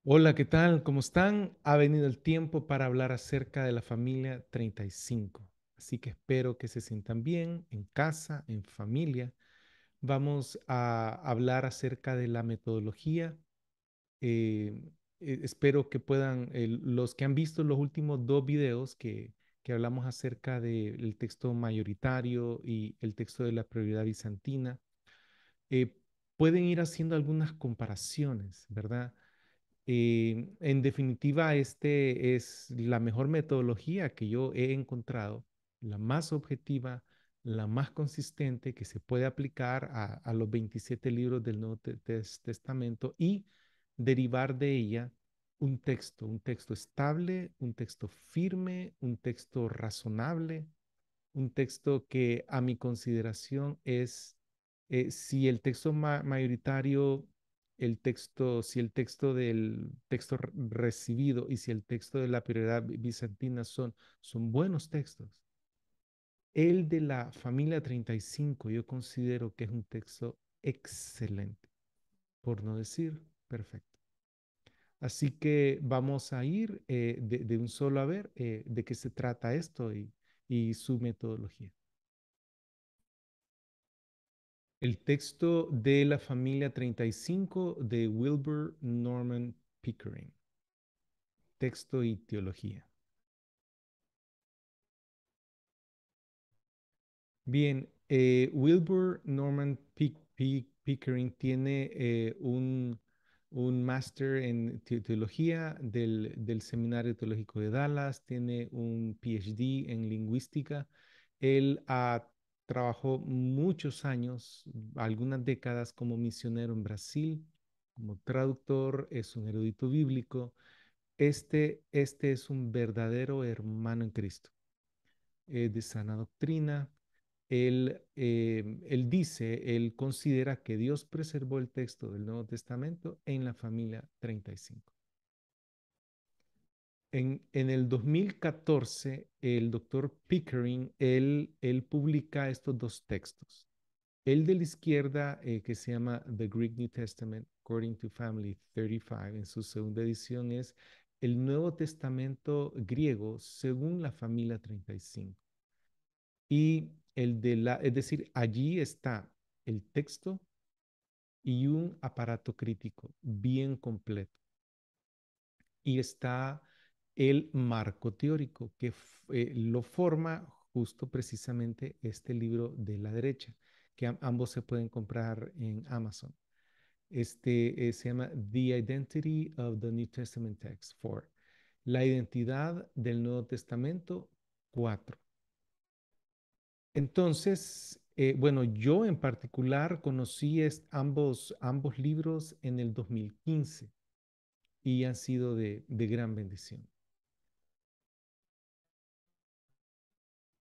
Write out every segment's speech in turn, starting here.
Hola, ¿qué tal? ¿Cómo están? Ha venido el tiempo para hablar acerca de la familia 35. Así que espero que se sientan bien en casa, en familia. Vamos a hablar acerca de la metodología. Eh, Espero que puedan, los que han visto los últimos dos videos que hablamos acerca del texto mayoritario y el texto de la prioridad bizantina, eh, pueden ir haciendo algunas comparaciones, ¿verdad? En definitiva, este es la mejor metodología que yo he encontrado, la más objetiva, la más consistente que se puede aplicar a los 27 libros del Nuevo Testamento y derivar de ella un texto estable, un texto firme, un texto razonable, un texto que a mi consideración es, si el texto mayoritario, si el texto del texto recibido y si el texto de la prioridad bizantina son buenos textos. El de la familia 35 yo considero que es un texto excelente, por no decir perfecto. Así que vamos a ir de un solo a ver de qué se trata esto y su metodología. El texto de la familia 35 de Wilbur Norman Pickering. Texto y teología. Bien, Wilbur Norman Pickering tiene un máster en teología del Seminario Teológico de Dallas, tiene un PhD en lingüística. Él trabajó muchos años, algunas décadas como misionero en Brasil, como traductor, es un erudito bíblico. Este es un verdadero hermano en Cristo, de sana doctrina. Él considera que Dios preservó el texto del Nuevo Testamento en la familia 35. En el 2014, el doctor Pickering, él publica estos dos textos. El de la izquierda, que se llama The Greek New Testament According to Family 35, en su segunda edición, es el Nuevo Testamento griego según la familia 35. Y es decir, allí está el texto y un aparato crítico bien completo. Y está el marco teórico que lo forma justo precisamente este libro de la derecha, que ambos se pueden comprar en Amazon. Se llama The Identity of the New Testament Text 4. La identidad del Nuevo Testamento 4. Entonces, bueno, yo en particular conocí ambos libros en el 2015 y han sido de gran bendición.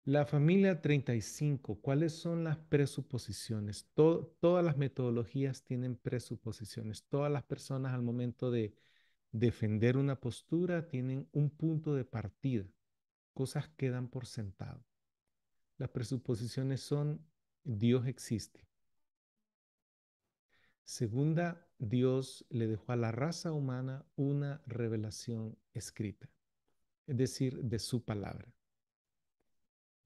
La familia 35, ¿cuáles son las presuposiciones? Todas las metodologías tienen presuposiciones. Todas las personas al momento de defender una postura tienen un punto de partida, cosas que dan por sentado. Las presuposiciones son Dios existe. Segunda, Dios le dejó a la raza humana una revelación escrita, es decir, de su palabra.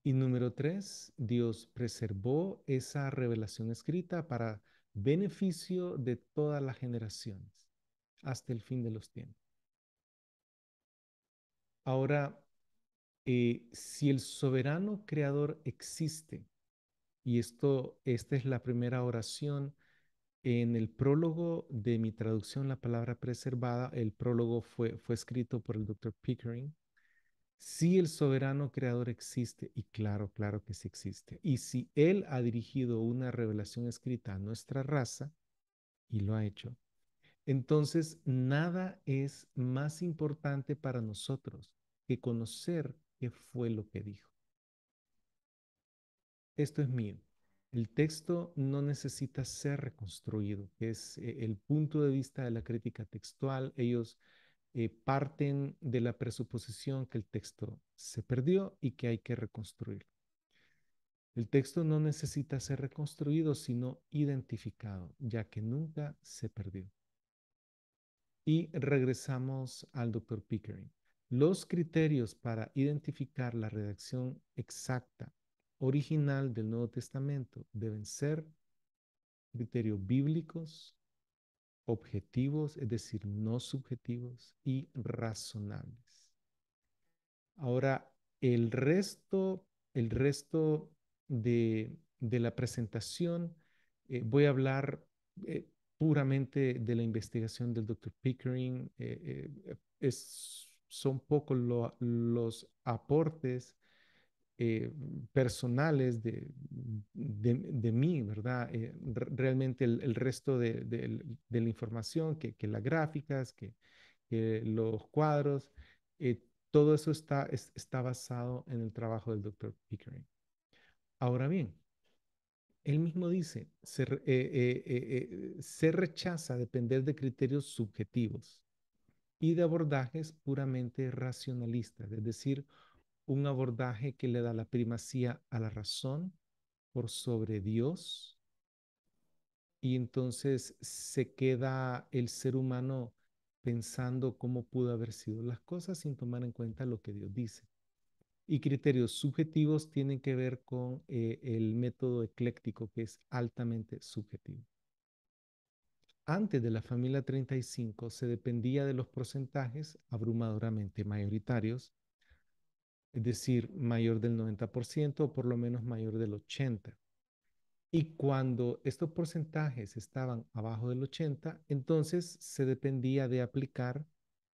Y número tres, Dios preservó esa revelación escrita para beneficio de todas las generaciones hasta el fin de los tiempos. Ahora, si el soberano creador existe, y esta es la primera oración en el prólogo de mi traducción, la palabra preservada, el prólogo fue escrito por el doctor Pickering. Si el soberano creador existe, y claro, claro que sí existe, y si él ha dirigido una revelación escrita a nuestra raza, y lo ha hecho, entonces nada es más importante para nosotros que conocer qué fue lo que dijo. Esto es mío. El texto no necesita ser reconstruido, que es el punto de vista de la crítica textual. Ellos parten de la presuposición que el texto se perdió y que hay que reconstruirlo. El texto no necesita ser reconstruido, sino identificado, ya que nunca se perdió. Y regresamos al doctor Pickering. Los criterios para identificar la redacción exacta, original del Nuevo Testamento deben ser criterios bíblicos, objetivos, es decir, no subjetivos y razonables. Ahora, el resto de la presentación, voy a hablar puramente de la investigación del doctor Pickering. Son pocos los aportes eh, personales de mí, ¿verdad? Realmente el resto de la información, que las gráficas, que los cuadros, eh, todo eso está basado en el trabajo del doctor Pickering. Ahora bien, él mismo dice, se rechaza depender de criterios subjetivos y de abordajes puramente racionalistas, es decir, un abordaje que le da la primacía a la razón por sobre Dios, y entonces se queda el ser humano pensando cómo pudo haber sido las cosas sin tomar en cuenta lo que Dios dice. Y criterios subjetivos tienen que ver con el método ecléctico, que es altamente subjetivo. Antes de la familia 35 se dependía de los porcentajes abrumadoramente mayoritarios, es decir, mayor del 90% o por lo menos mayor del 80%. Y cuando estos porcentajes estaban abajo del 80, entonces se dependía de aplicar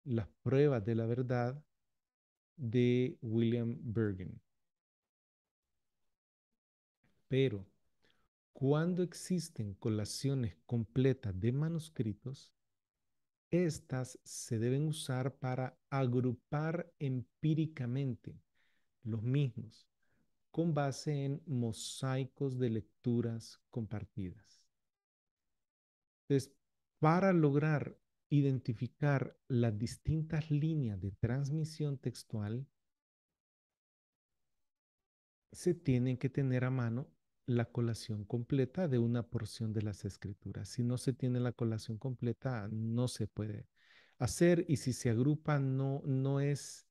las pruebas de la verdad de William Bergen. Pero cuando existen colaciones completas de manuscritos, estas se deben usar para agrupar empíricamente los mismos con base en mosaicos de lecturas compartidas. Entonces, para lograr identificar las distintas líneas de transmisión textual, se tienen que tener a mano la colación completa de una porción de las escrituras. Si no se tiene la colación completa, no se puede hacer, y si se agrupa, no es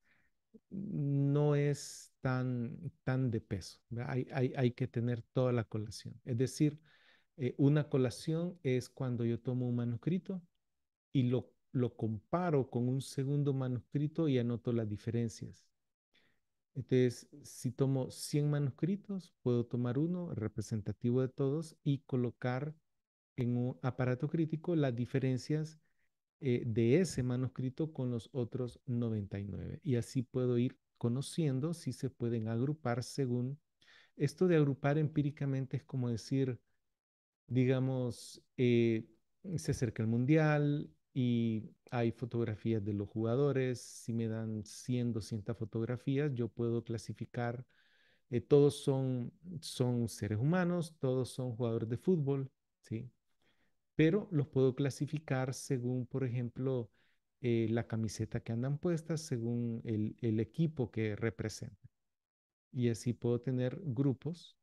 tan de peso. Hay que tener toda la colación. Es decir, una colación es cuando yo tomo un manuscrito y lo comparo con un segundo manuscrito y anoto las diferencias. Entonces, si tomo 100 manuscritos, puedo tomar uno representativo de todos y colocar en un aparato crítico las diferencias de ese manuscrito con los otros 99. Y así puedo ir conociendo si se pueden agrupar según. Esto de agrupar empíricamente es como decir, digamos, se acerca el mundial y hay fotografías de los jugadores. Si me dan 100, 200 fotografías, yo puedo clasificar, todos son seres humanos, todos son jugadores de fútbol, ¿sí? Pero los puedo clasificar según, por ejemplo, la camiseta que andan puestas, según el equipo que representan. Y así puedo tener grupos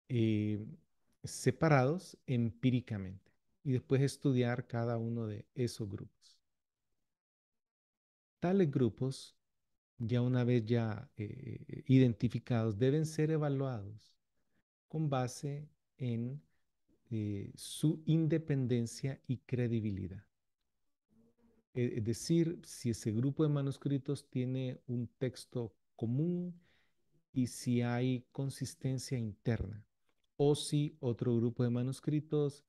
eh, separados empíricamente y después estudiar cada uno de esos grupos. Tales grupos, ya una vez ya identificados, deben ser evaluados con base en su independencia y credibilidad. Es decir, si ese grupo de manuscritos tiene un texto común y si hay consistencia interna, o si otro grupo de manuscritos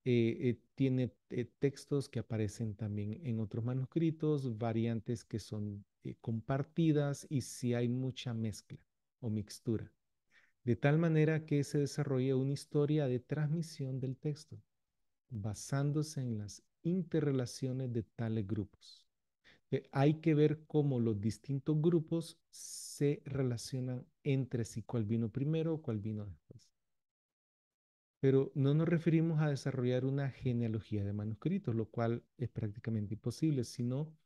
tiene textos que aparecen también en otros manuscritos, variantes que son compartidas, y si hay mucha mezcla o mixtura, de tal manera que se desarrolle una historia de transmisión del texto basándose en las interrelaciones de tales grupos. Hay que ver cómo los distintos grupos se relacionan entre sí, cuál vino primero, cuál vino después. Pero no nos referimos a desarrollar una genealogía de manuscritos, lo cual es prácticamente imposible, sino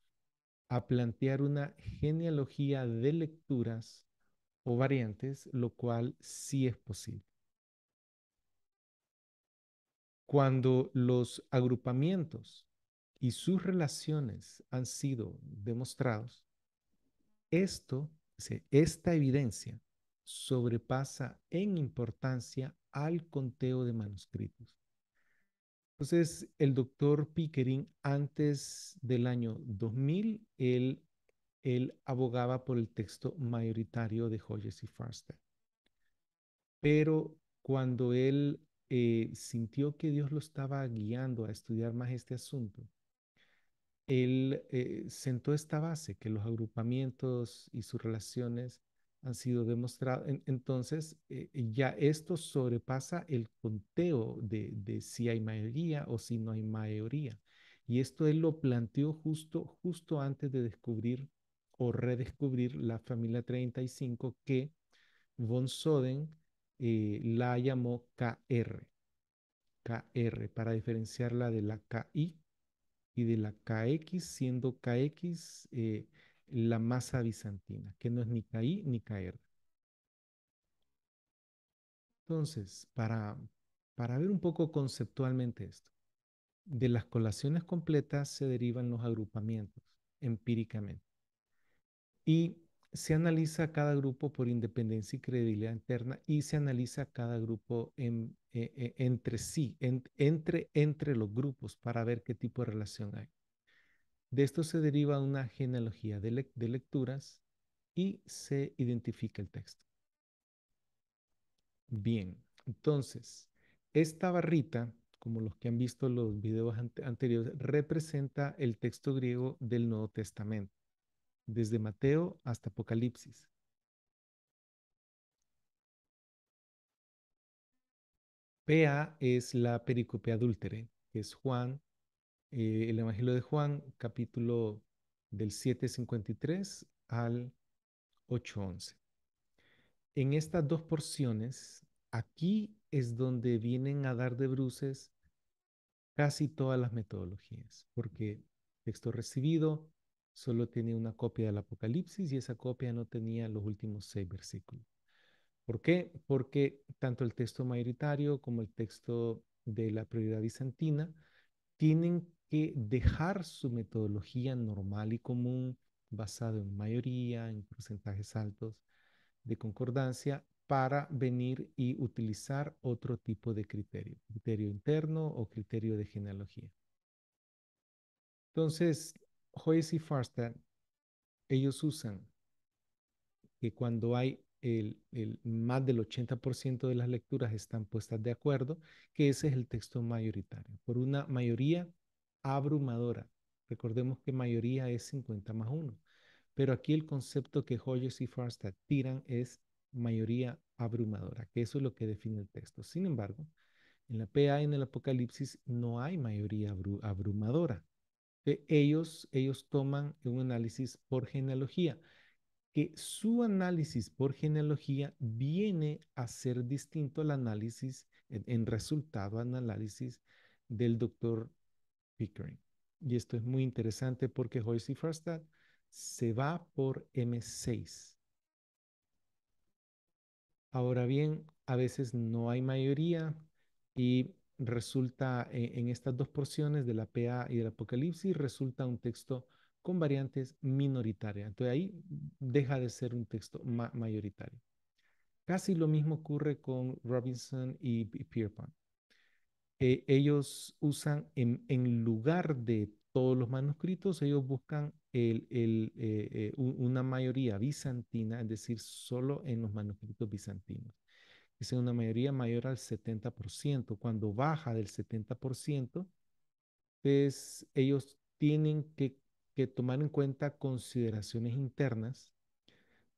a plantear una genealogía de lecturas o variantes, lo cual sí es posible. Cuando los agrupamientos y sus relaciones han sido demostrados, esto, esta evidencia sobrepasa en importancia al conteo de manuscritos. Entonces, el doctor Pickering, antes del año 2000, él abogaba por el texto mayoritario de Hodges y Farstad. Pero cuando él sintió que Dios lo estaba guiando a estudiar más este asunto, él sentó esta base, que los agrupamientos y sus relaciones han sido demostrados. Entonces, ya esto sobrepasa el conteo de si hay mayoría o si no hay mayoría. Y esto él lo planteó justo antes de descubrir o redescubrir la familia 35 que von Soden la llamó KR, para diferenciarla de la KI y de la KX, siendo KX la masa bizantina, que no es ni KI ni KR. Entonces, para ver un poco conceptualmente esto, de las colaciones completas se derivan los agrupamientos empíricamente y se analiza cada grupo por independencia y credibilidad interna y se analiza cada grupo entre sí, entre los grupos para ver qué tipo de relación hay. De esto se deriva una genealogía de lecturas y se identifica el texto. Bien, entonces, esta barrita, como los que han visto los videos anteriores, representa el texto griego del Nuevo Testamento, desde Mateo hasta Apocalipsis. PA es la pericope adúltere, que es Juan, el Evangelio de Juan, capítulo del 7:53 al 8:11. En estas dos porciones, aquí es donde vienen a dar de bruces casi todas las metodologías, porque texto recibido solo tiene una copia del Apocalipsis y esa copia no tenía los últimos 6 versículos. ¿Por qué? Porque tanto el texto mayoritario como el texto de la prioridad bizantina tienen que dejar su metodología normal y común basado en mayoría, en porcentajes altos de concordancia para venir y utilizar otro tipo de criterio, criterio interno o criterio de genealogía. Entonces, Hoyes y Farstad, ellos usan que cuando hay más del 80% de las lecturas están puestas de acuerdo, que ese es el texto mayoritario, por una mayoría abrumadora. Recordemos que mayoría es 50+1, pero aquí el concepto que Hodges y Farstad tiran es mayoría abrumadora, que eso es lo que define el texto. Sin embargo, en la PA y en el Apocalipsis no hay mayoría abrumadora. Ellos toman un análisis por genealogía, que su análisis por genealogía viene a ser distinto al análisis, en resultado al análisis del doctor Pickering. Y esto es muy interesante porque Joyce y Farstad se va por M6. Ahora bien, a veces no hay mayoría y resulta en estas dos porciones de la PA y del Apocalipsis, resulta un texto con variantes minoritarias. Entonces ahí deja de ser un texto mayoritario. Casi lo mismo ocurre con Robinson y Pierpont. Ellos usan en lugar de todos los manuscritos, ellos buscan una mayoría bizantina, es decir, solo en los manuscritos bizantinos. Es una mayoría mayor al 70%. Cuando baja del 70%, pues ellos tienen que tomar en cuenta consideraciones internas.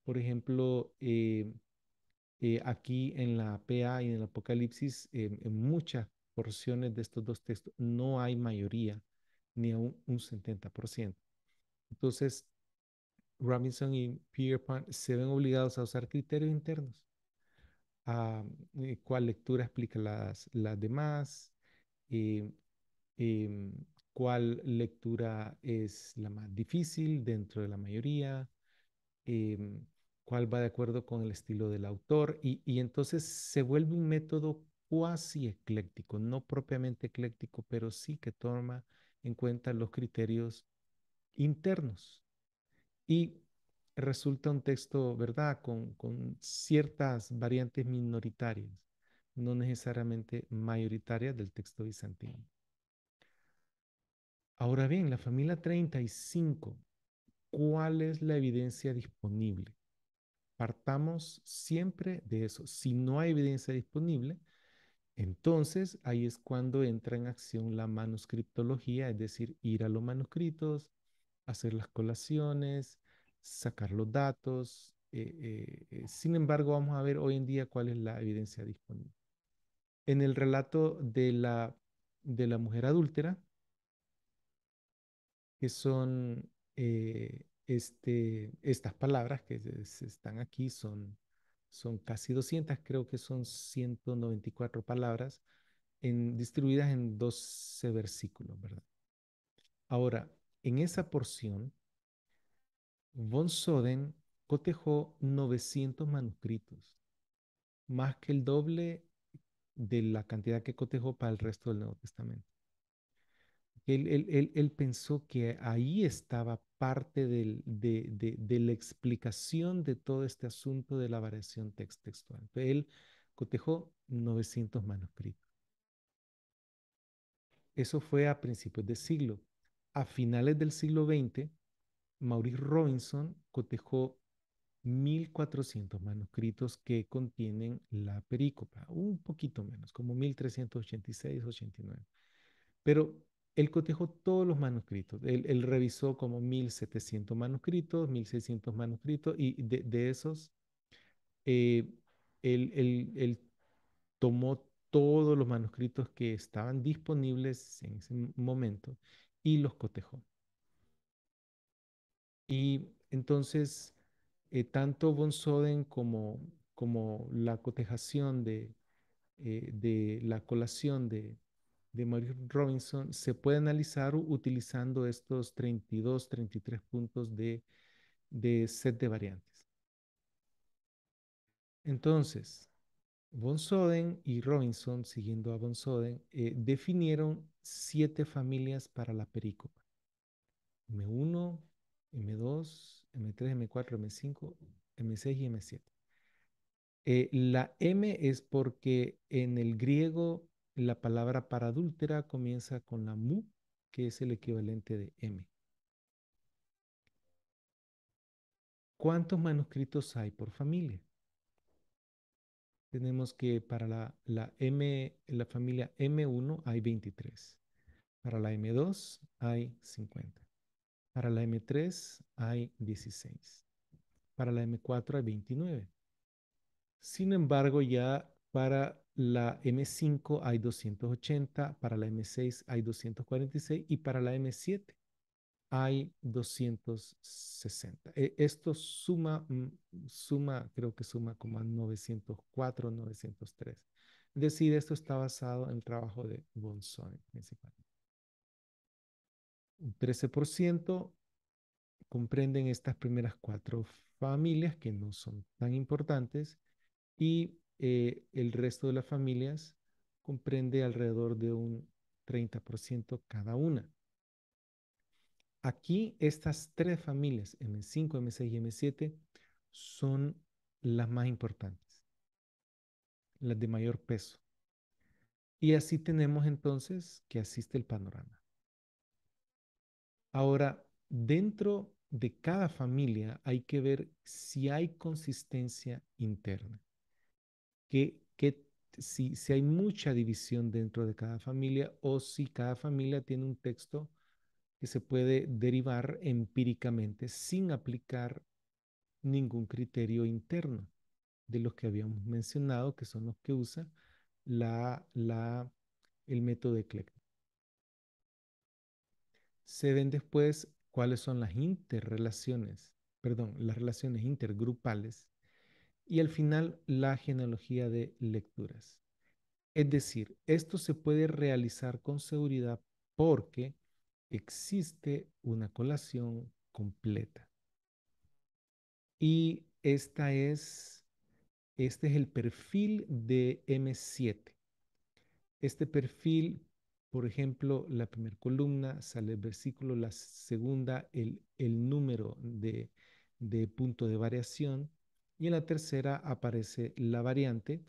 Por ejemplo, aquí en la PA y en el Apocalipsis, en muchas porciones de estos dos textos, no hay mayoría, ni aún un 70%. Entonces, Robinson y Pierpont se ven obligados a usar criterios internos. A cuál lectura explica las demás, eh, em, cuál lectura es la más difícil dentro de la mayoría, em, cuál va de acuerdo con el estilo del autor, y entonces se vuelve un método cuasi ecléctico, no propiamente ecléctico, pero sí que toma en cuenta los criterios internos. Y resulta un texto, ¿verdad?, con ciertas variantes minoritarias, no necesariamente mayoritarias del texto bizantino. Ahora bien, la familia 35, ¿cuál es la evidencia disponible? Partamos siempre de eso. Si no hay evidencia disponible, entonces ahí es cuando entra en acción la manuscriptología, es decir, ir a los manuscritos, hacer las colaciones, sacar los datos. Sin embargo, vamos a ver hoy en día cuál es la evidencia disponible. En el relato de la mujer adúltera, que son estas palabras que están aquí, son casi 200, creo que son 194 palabras distribuidas en 12 versículos, ¿verdad? Ahora, en esa porción, von Soden cotejó 900 manuscritos, más que el doble de la cantidad que cotejó para el resto del Nuevo Testamento. Él pensó que ahí estaba parte de la explicación de todo este asunto de la variación textual. Él cotejó 900 manuscritos. Eso fue a principios del siglo. A finales del siglo XX, Maurice Robinson cotejó 1.400 manuscritos que contienen la perícopa, un poquito menos, como 1.386, 89. Pero él cotejó todos los manuscritos. Él revisó como 1.700 manuscritos, 1.600 manuscritos, y de esos, eh, él tomó todos los manuscritos que estaban disponibles en ese momento y los cotejó. Y entonces, tanto von Soden como la cotejación de la colación de Maurice Robinson se puede analizar utilizando estos 32, 33 puntos de set de variantes. Entonces, von Soden y Robinson, siguiendo a von Soden, definieron 7 familias para la perícopa. M1, M2, M3, M4, M5, M6 y M7. La M es porque en el griego la palabra para adúltera comienza con la mu, que es el equivalente de M. ¿Cuántos manuscritos hay por familia? Tenemos que para la familia M1 hay 23. Para la M2 hay 50. Para la M3 hay 16. Para la M4 hay 29. Sin embargo, ya para la M5 hay 280, para la M6 hay 246 y para la M7 hay 260. Esto creo que suma como a 904, 903. Es decir, esto está basado en el trabajo de von Soden principalmente. Un 13% comprenden estas primeras 4 familias que no son tan importantes y el resto de las familias comprende alrededor de un 30% cada una. Aquí estas 3 familias, M5, M6 y M7, son las más importantes, las de mayor peso. Y así tenemos entonces que asiste el panorama. Ahora, dentro de cada familia hay que ver si hay consistencia interna, si hay mucha división dentro de cada familia o si cada familia tiene un texto que se puede derivar empíricamente sin aplicar ningún criterio interno de los que habíamos mencionado, que son los que usa la, la, el método ecléctico. Se ven después cuáles son las interrelaciones, perdón, las relaciones intergrupales y al final la genealogía de lecturas. Es decir, esto se puede realizar con seguridad porque existe una colación completa. Y este es el perfil de M7. Este perfil Por ejemplo, la primera columna sale el versículo, la segunda el número de punto de variación y en la tercera aparece la variante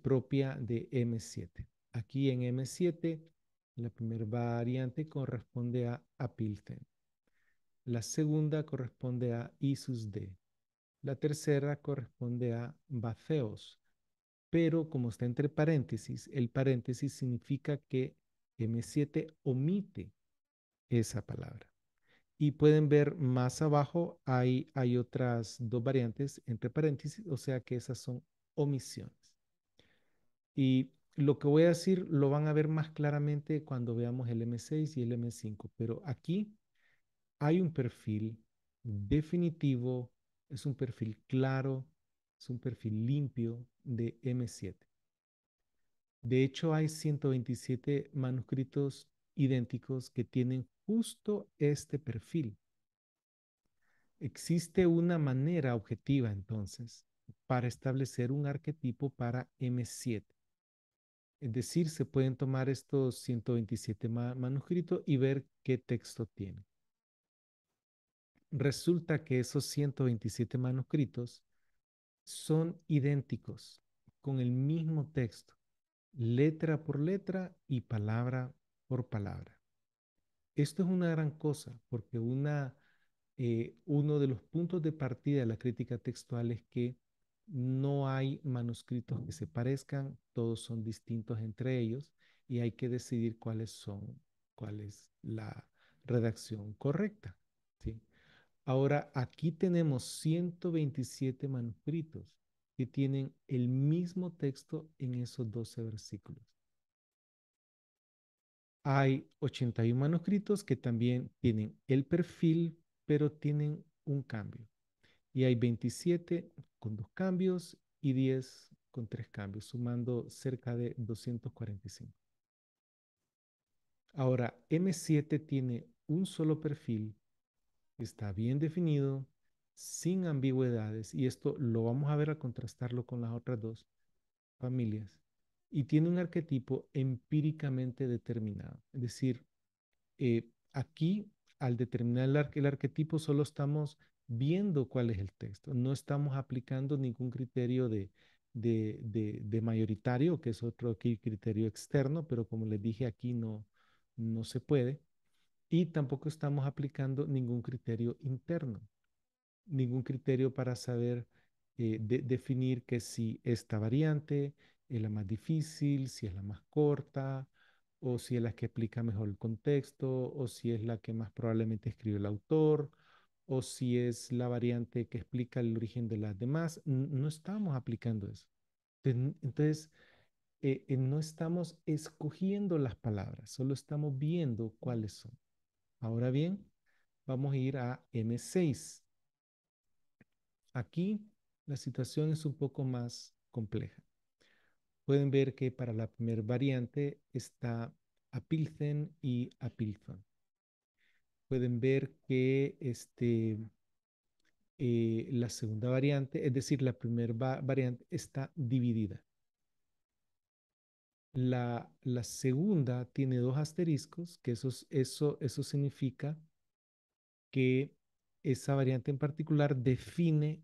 propia de M7. Aquí en M7, la primera variante corresponde a Apilten. La segunda corresponde a Isus D. La tercera corresponde a Batheos. Pero como está entre paréntesis, el paréntesis significa que M7 omite esa palabra. Y pueden ver más abajo, hay otras dos variantes entre paréntesis, o sea que esas son omisiones. Y lo que voy a decir lo van a ver más claramente cuando veamos el M6 y el M5, pero aquí hay un perfil definitivo, es un perfil claro, es un perfil limpio de M7. De hecho, hay 127 manuscritos idénticos que tienen justo este perfil. Existe una manera objetiva, entonces, para establecer un arquetipo para M7. Es decir, se pueden tomar estos 127 manuscritos y ver qué texto tiene. Resulta que esos 127 manuscritos son idénticos, con el mismo texto, letra por letra y palabra por palabra. Esto es una gran cosa porque uno de los puntos de partida de la crítica textual es que no hay manuscritos que se parezcan, todos son distintos entre ellos y hay que decidir cuál es la redacción correcta, ¿sí? Ahora, aquí tenemos 127 manuscritos que tienen el mismo texto en esos 12 versículos. Hay 81 manuscritos que también tienen el perfil, pero tienen un cambio. Y hay 27 con 2 cambios y 10 con 3 cambios, sumando cerca de 245. Ahora, M7 tiene un solo perfil, está bien definido, sin ambigüedades, y esto lo vamos a ver a contrastarlo con las otras dos familias, y tiene un arquetipo empíricamente determinado. Es decir, aquí, al determinar el arquetipo, solo estamos viendo cuál es el texto. No estamos aplicando ningún criterio de mayoritario, que es otro criterio externo, pero como les dije, aquí no se puede. Y tampoco estamos aplicando ningún criterio interno, ningún criterio para saber definir que si esta variante es la más difícil, si es la más corta, o si es la que explica mejor el contexto, o si es la que más probablemente escribe el autor, o si es la variante que explica el origen de las demás. No estamos aplicando eso. Entonces, no estamos escogiendo las palabras, solo estamos viendo cuáles son. Ahora bien, vamos a ir a M6. Aquí la situación es un poco más compleja. Pueden ver que para la primera variante está Apilthen y Apilthon. Pueden ver que la segunda variante, es decir, la primera variante está dividida. La segunda tiene dos asteriscos, que eso significa que esa variante en particular define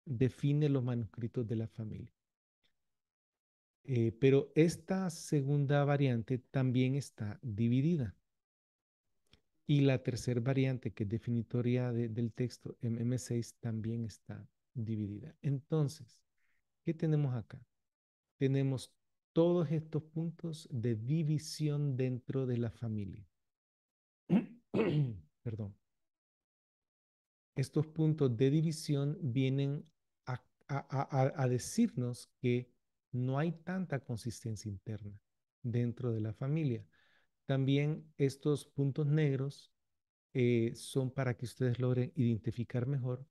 los manuscritos de la familia. Pero esta segunda variante también está dividida. Y la tercera variante, que es definitoria del texto, M6, también está dividida. Entonces, ¿qué tenemos acá? Tenemos todos estos puntos de división dentro de la familia. Perdón. Estos puntos de división vienen a decirnos que no hay tanta consistencia interna dentro de la familia. También estos puntos negros son para que ustedes logren identificar mejor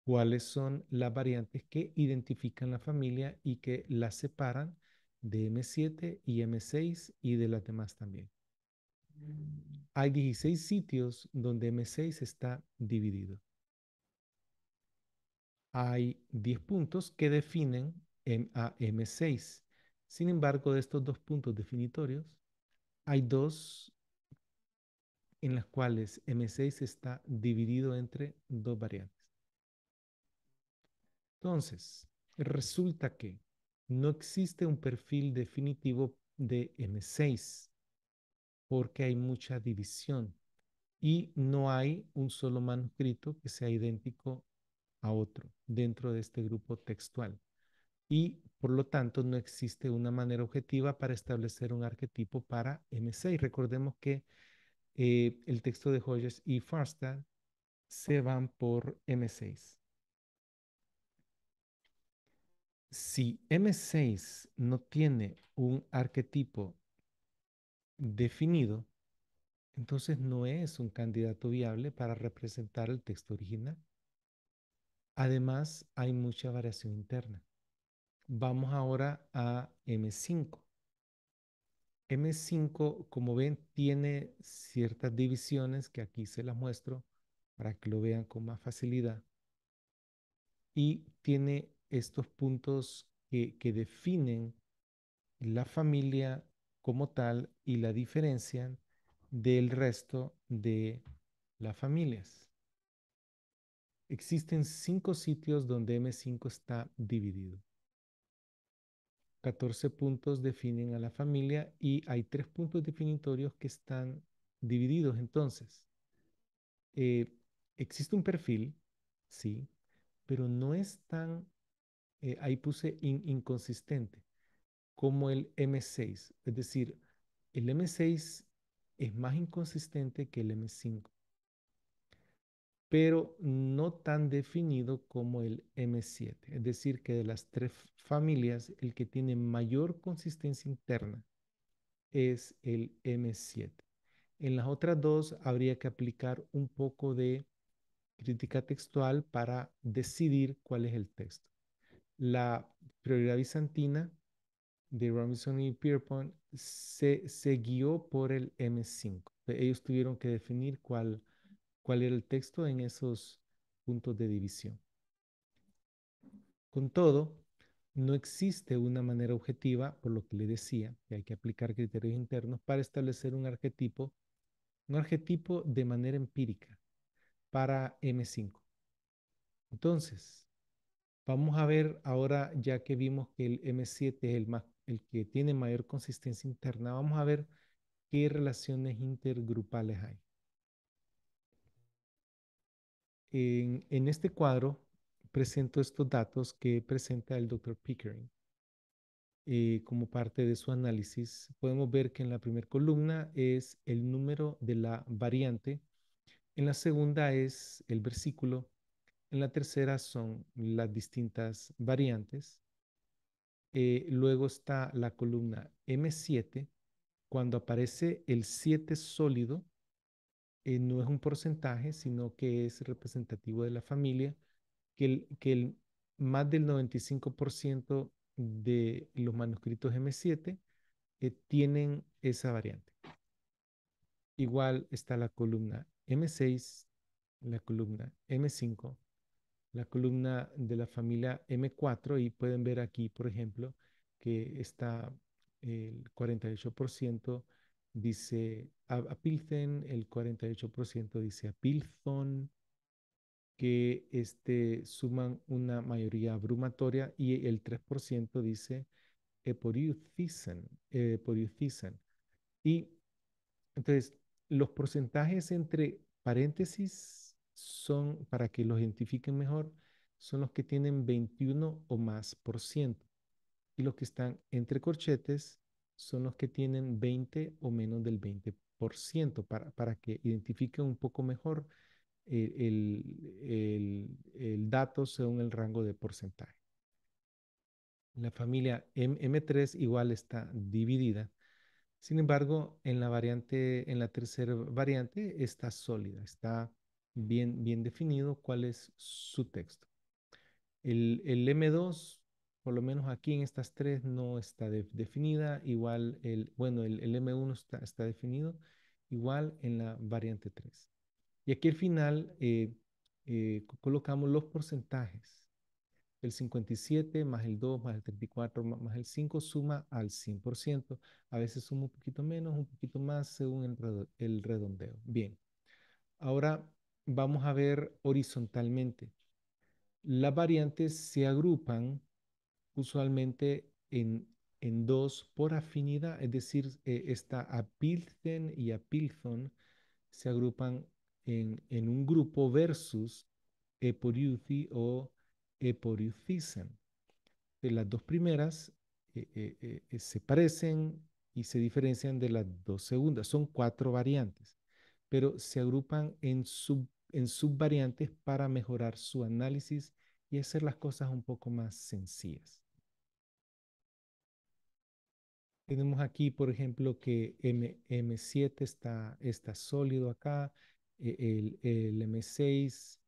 cuáles son las variantes que identifican la familia y que la separan de M7 y M6 y de las demás también. Hay 16 sitios donde M6 está dividido. Hay 10 puntos que definen a M6. Sin embargo, de estos dos puntos definitorios, hay dos en las cuales M6 está dividido entre dos variantes. Entonces, resulta que no existe un perfil definitivo de M6 porque hay mucha división y no hay un solo manuscrito que sea idéntico a otro dentro de este grupo textual. Y por lo tanto no existe una manera objetiva para establecer un arquetipo para M6. Recordemos que el texto de Hodges y Farstad se van por M6. Si M6 no tiene un arquetipo definido, entonces no es un candidato viable para representar el texto original. Además, hay mucha variación interna. Vamos ahora a M5. M5, como ven, tiene ciertas divisiones que aquí se las muestro para que lo vean con más facilidad. Y tiene estos puntos que definen la familia como tal y la diferencian del resto de las familias. Existen 5 sitios donde M5 está dividido. 14 puntos definen a la familia y hay 3 puntos definitorios que están divididos. Entonces, eh, existe un perfil, sí, pero no es tan, ahí puse inconsistente, como el M6. Es decir, el M6 es más inconsistente que el M5, pero no tan definido como el M7. Es decir, que de las 3 familias, el que tiene mayor consistencia interna es el M7. En las otras dos habría que aplicar un poco de crítica textual para decidir cuál es el texto. La prioridad bizantina de Robinson y Pierpont se guió por el M5. Ellos tuvieron que definir cuál era el texto en esos puntos de división. Con todo, no existe una manera objetiva, por lo que le decía, que hay que aplicar criterios internos para establecer un arquetipo de manera empírica para M5. Entonces, vamos a ver ahora, ya que vimos que el M7 es el que tiene mayor consistencia interna, vamos a ver qué relaciones intergrupales hay. En este cuadro presento estos datos que presenta el doctor Pickering. Como parte de su análisis, podemos ver que en la primera columna es el número de la variante, en la segunda es el versículo, en la tercera son las distintas variantes. Luego está la columna M7. Cuando aparece el 7 sólido, no es un porcentaje, sino que es representativo de la familia, que más del 95% de los manuscritos M7 tienen esa variante. Igual está la columna M6, la columna M5, la columna de la familia M4 y pueden ver aquí, por ejemplo, que está el 48% dice Apilthen, el 48% dice Apilthon, que suman una mayoría abrumatoria y el 3% dice Eporiuthisen. Y entonces, los porcentajes entre paréntesis son, para que los identifiquen mejor, son los que tienen 21 o más por ciento. Y los que están entre corchetes son los que tienen 20 o menos del 20%, para que identifiquen un poco mejor el dato según el rango de porcentaje. La familia M3 igual está dividida. Sin embargo, en la tercera variante está sólida, está bien definido cuál es su texto. El M2, por lo menos aquí en estas tres, no está definida. Igual, el M1 está definido, igual en la variante 3. Y aquí al final colocamos los porcentajes El 57 más el 2 más el 34 más el 5 suma al 100%. A veces suma un poquito menos, un poquito más según el redondeo. Bien, ahora vamos a ver horizontalmente. Las variantes se agrupan usualmente en dos por afinidad, es decir, está Apilten y Apilthon se agrupan en un grupo versus Eporeuthi o Eporeuthisen. Las dos primeras se parecen y se diferencian de las dos segundas. Son cuatro variantes, pero se agrupan en subvariantes para mejorar su análisis y hacer las cosas un poco más sencillas. Tenemos aquí, por ejemplo, que M7 está sólido acá, el M6,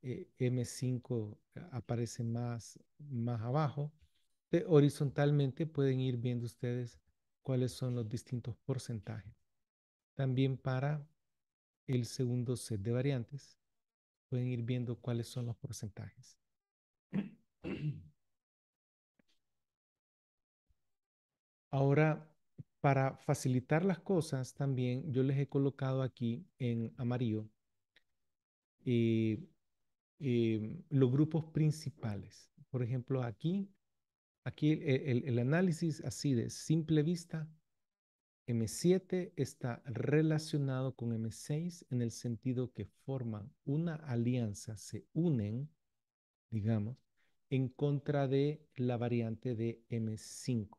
M5 aparece más abajo. Horizontalmente pueden ir viendo ustedes cuáles son los distintos porcentajes. También para el segundo set de variantes, pueden ir viendo cuáles son los porcentajes. Ahora, para facilitar las cosas, también yo les he colocado aquí en amarillo eh, los grupos principales. Por ejemplo, aquí el análisis así de simple vista, M7 está relacionado con M6 en el sentido que forman una alianza, se unen, digamos, en contra de la variante de M5.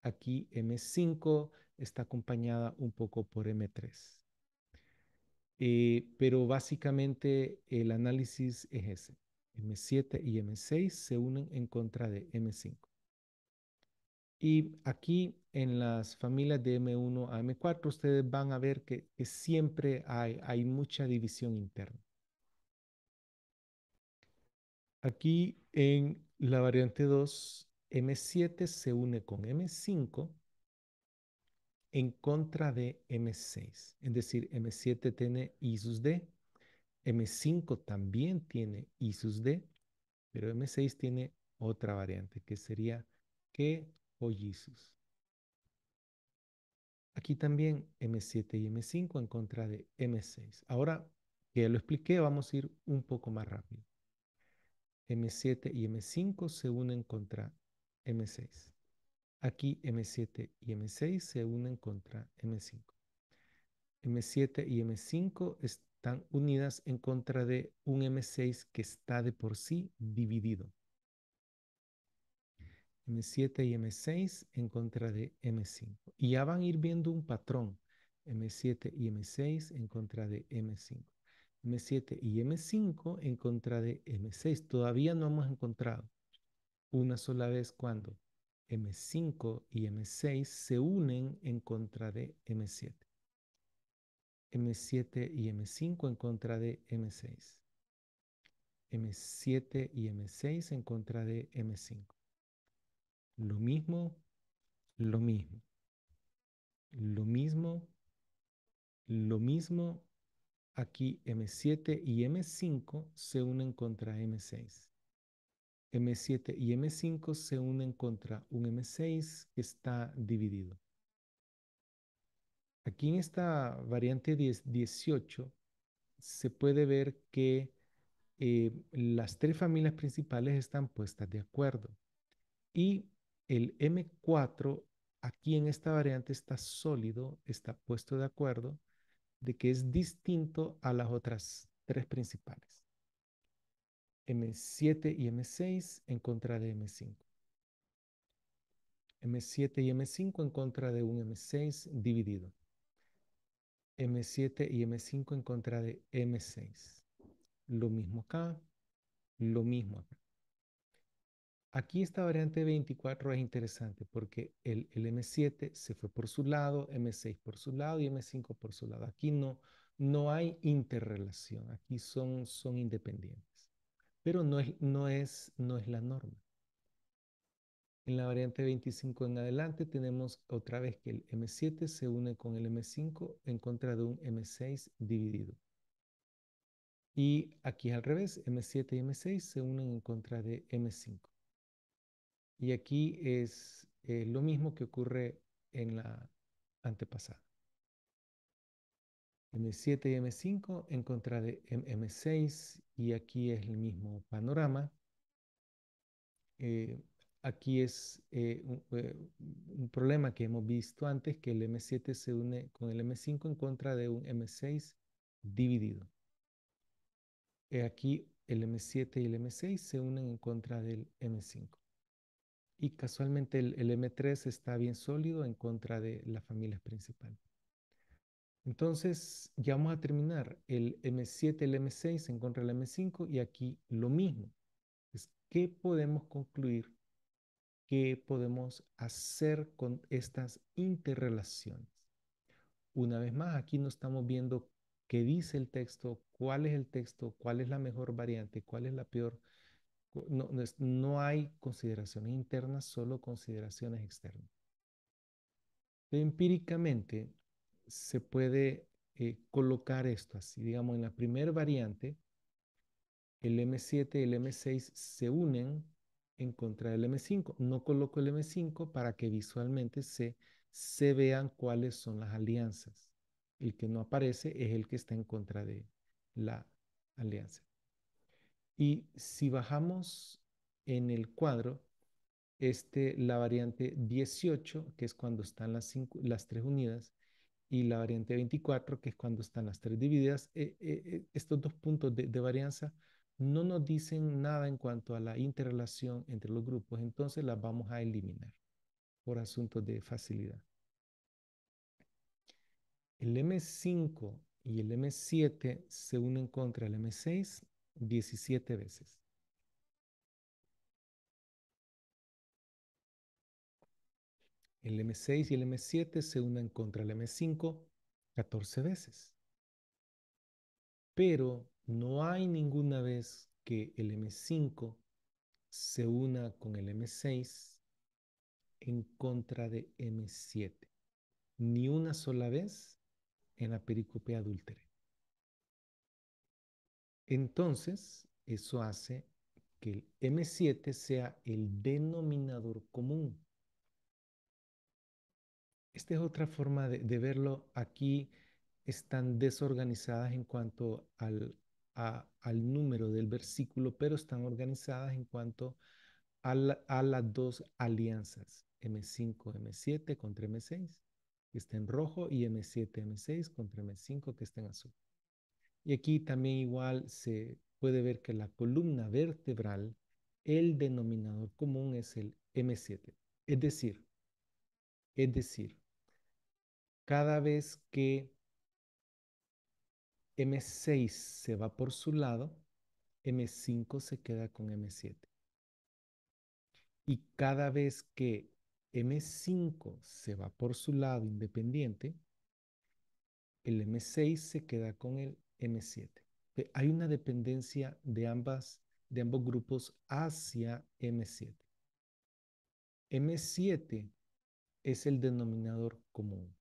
Aquí M5 está acompañada un poco por M3. Pero básicamente el análisis es ese. M7 y M6 se unen en contra de M5. Y aquí en las familias de M1 a M4 ustedes van a ver que siempre hay mucha división interna. Aquí en la variante 2, M7 se une con M5 en contra de M6. Es decir, M7 tiene I sus D, M5 también tiene I sus D, pero M6 tiene otra variante que sería que o Jesus. Aquí también M7 y M5 en contra de M6. Ahora que ya lo expliqué, vamos a ir un poco más rápido. M7 y M5 se unen contra M6. Aquí M7 y M6 se unen contra M5. M7 y M5 están unidas en contra de un M6 que está de por sí dividido. M7 y M6 en contra de M5. Y ya van a ir viendo un patrón. M7 y M6 en contra de M5. M7 y M5 en contra de M6. Todavía no hemos encontrado una sola vez cuando M5 y M6 se unen en contra de M7. M7 y M5 en contra de M6. M7 y M6 en contra de M5. Lo mismo, lo mismo. Lo mismo, lo mismo. Aquí M7 y M5 se unen contra M6. M7 y M5 se unen contra un M6 que está dividido. Aquí en esta variante 18 se puede ver que las tres familias principales están puestas de acuerdo. Y el M4 aquí en esta variante está sólido, está puesto de acuerdo de que es distinto a las otras tres principales. M7 y M6 en contra de M5. M7 y M5 en contra de un M6 dividido. M7 y M5 en contra de M6. Lo mismo acá, lo mismo acá. Aquí esta variante 24 es interesante porque el M7 se fue por su lado, M6 por su lado y M5 por su lado. Aquí no hay interrelación, aquí son independientes. Pero no es la norma. En la variante 25 en adelante tenemos otra vez que el M7 se une con el M5 en contra de un M6 dividido. Y aquí es al revés, M7 y M6 se unen en contra de M5. Y aquí es lo mismo que ocurre en la antepasada. M7 y M5 en contra de M6 y aquí es el mismo panorama. Eh, Aquí es un problema que hemos visto antes, que el M7 se une con el M5 en contra de un M6 dividido. Aquí el M7 y el M6 se unen en contra del M5. Y casualmente el M3 está bien sólido en contra de la familia principal. Entonces, ya vamos a terminar el M7, el M6 en contra del M5 y aquí lo mismo. Es qué podemos concluir, qué podemos hacer con estas interrelaciones. Una vez más, aquí no estamos viendo qué dice el texto, cuál es el texto, cuál es la mejor variante, cuál es la peor. No, no hay consideraciones internas, solo consideraciones externas. Empíricamente se puede colocar esto así. Digamos, en la primera variante, el M7 y el M6 se unen en contra del M5. No coloco el M5 para que visualmente se vean cuáles son las alianzas. El que no aparece es el que está en contra de la alianza. Y si bajamos en el cuadro, la variante 18, que es cuando están las tres unidas, y la variante 24, que es cuando están las tres divididas, estos dos puntos de varianza no nos dicen nada en cuanto a la interrelación entre los grupos, entonces las vamos a eliminar por asuntos de facilidad. El M5 y el M7 se unen contra el M6 17 veces. El M6 y el M7 se unen contra el M5 14 veces. Pero no hay ninguna vez que el M5 se una con el M6 en contra de M7. Ni una sola vez en la pericope adúltere. Entonces, eso hace que el M7 sea el denominador común. Esta es otra forma de verlo. Aquí están desorganizadas en cuanto al número del versículo, pero están organizadas en cuanto a las dos alianzas, M5, M7 contra M6, que está en rojo, y M7, M6 contra M5, que está en azul. Y aquí también igual se puede ver que la columna vertebral, el denominador común es el M7. Es decir, es decir, cada vez que M6 se va por su lado, M5 se queda con M7. Y cada vez que M5 se va por su lado independiente, el M6 se queda con el M7. Hay una dependencia de ambos grupos hacia M7. M7 es el denominador común.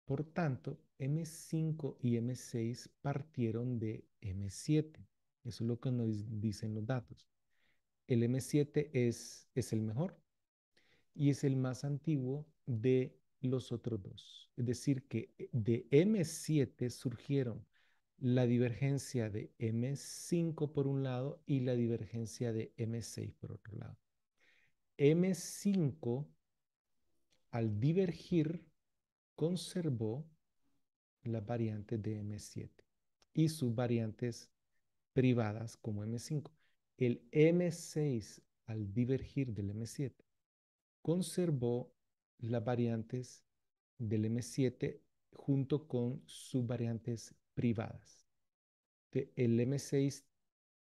Por tanto, M5 y M6 partieron de M7. Eso es lo que nos dicen los datos. El M7 es el mejor y es el más antiguo de los otros dos. Es decir, que de M7 surgieron la divergencia de M5 por un lado y la divergencia de M6 por otro lado. M5, al divergir, conservó las variantes de M7 y sus variantes privadas como M5. El M6, al divergir del M7, conservó las variantes del M7 junto con sus variantes privadas. El M6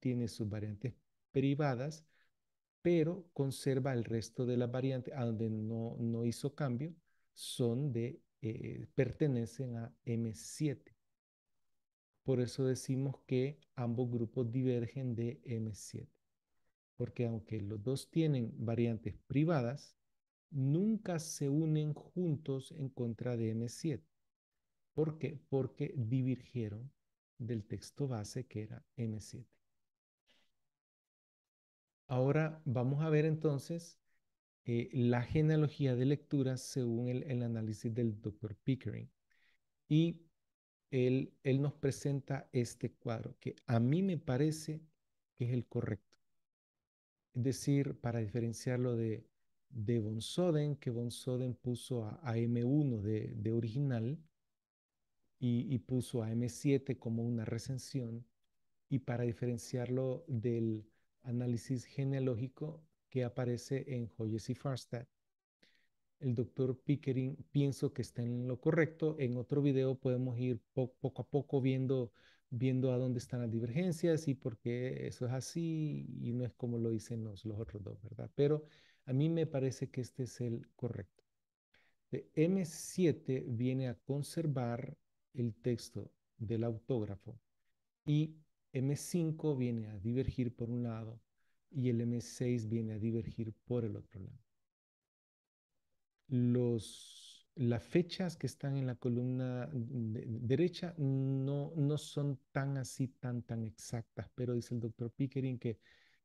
tiene sus variantes privadas, pero conserva el resto de las variantes a donde no hizo cambio, pertenecen a M7. Por eso decimos que ambos grupos divergen de M7, porque aunque los dos tienen variantes privadas, nunca se unen juntos en contra de M7. ¿Por qué? Porque divergieron del texto base que era M7. Ahora vamos a ver entonces la genealogía de lecturas según el análisis del doctor Pickering. Y él nos presenta este cuadro que a mí me parece que es el correcto. Es decir, para diferenciarlo de von Soden, que von Soden puso a M1 de original y puso a M7 como una recensión, y para diferenciarlo del análisis genealógico que aparece en Hoyes y Farstad, el doctor Pickering pienso que está en lo correcto. En otro video podemos ir poco a poco viendo a dónde están las divergencias y por qué eso es así y no es como lo dicen los otros dos, ¿verdad? Pero a mí me parece que este es el correcto. M7 viene a conservar el texto del autógrafo y M5 viene a divergir por un lado y el M6 viene a divergir por el otro lado. Las fechas que están en la columna derecha no son tan así, tan exactas, pero dice el doctor Pickering que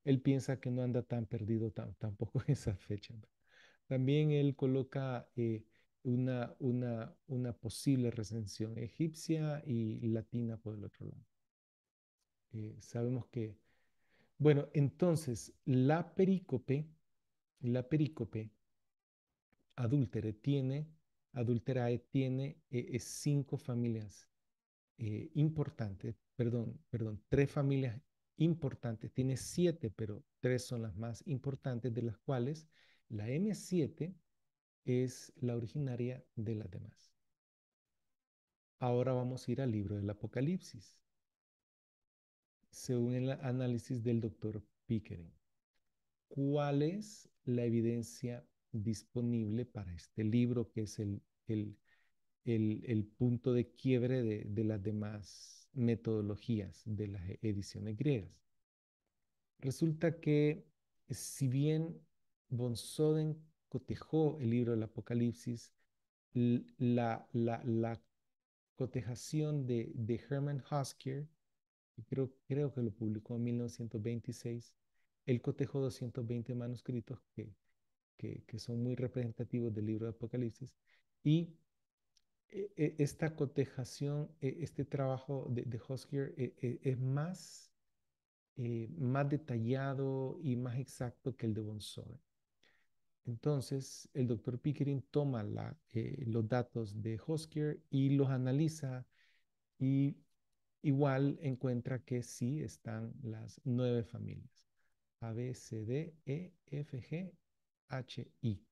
él piensa que no anda tan perdido tampoco en esa fecha. También él coloca una posible recensión egipcia y latina por el otro lado. Sabemos que, bueno, entonces la perícope adúltera tiene cinco familias importantes, perdón, tres familias importantes, tiene siete, pero tres son las más importantes, de las cuales la M7 es la originaria de las demás. Ahora vamos a ir al libro del Apocalipsis, según el análisis del doctor Pickering. ¿Cuál es la evidencia disponible para este libro, que es el punto de quiebre de las demás metodologías de las ediciones griegas? Resulta que si bien von Soden cotejó el libro del Apocalipsis, la cotejación de Hermann Hoskier, creo que lo publicó en 1926, él cotejó 220 manuscritos que son muy representativos del libro de Apocalipsis, y esta cotejación, este trabajo de Hoskier es más detallado y más exacto que el de von Soden. Entonces, el doctor Pickering toma los datos de Hoskier y los analiza, y igual encuentra que sí están las 9 familias: A, B, C, D, E, F, G, H, I.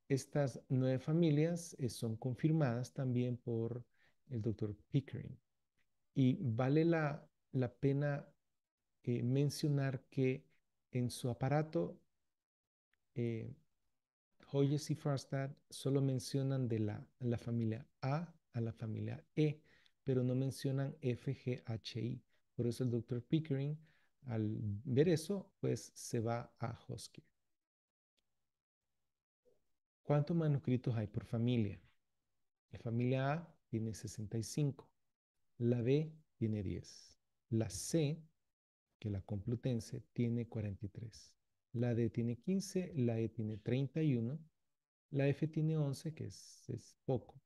Estas 9 familias son confirmadas también por el doctor Pickering. Y vale la pena mencionar que en su aparato, eh, Hoyes y Farstad solo mencionan de la familia a la familia E, pero no mencionan F, G, H, I. Por eso el doctor Pickering, al ver eso, pues se va a Hoskier. ¿Cuántos manuscritos hay por familia? La familia A tiene 65, la B tiene 10, la C, que la Complutense, tiene 43, la D tiene 15, la E tiene 31, la F tiene 11, que es poco,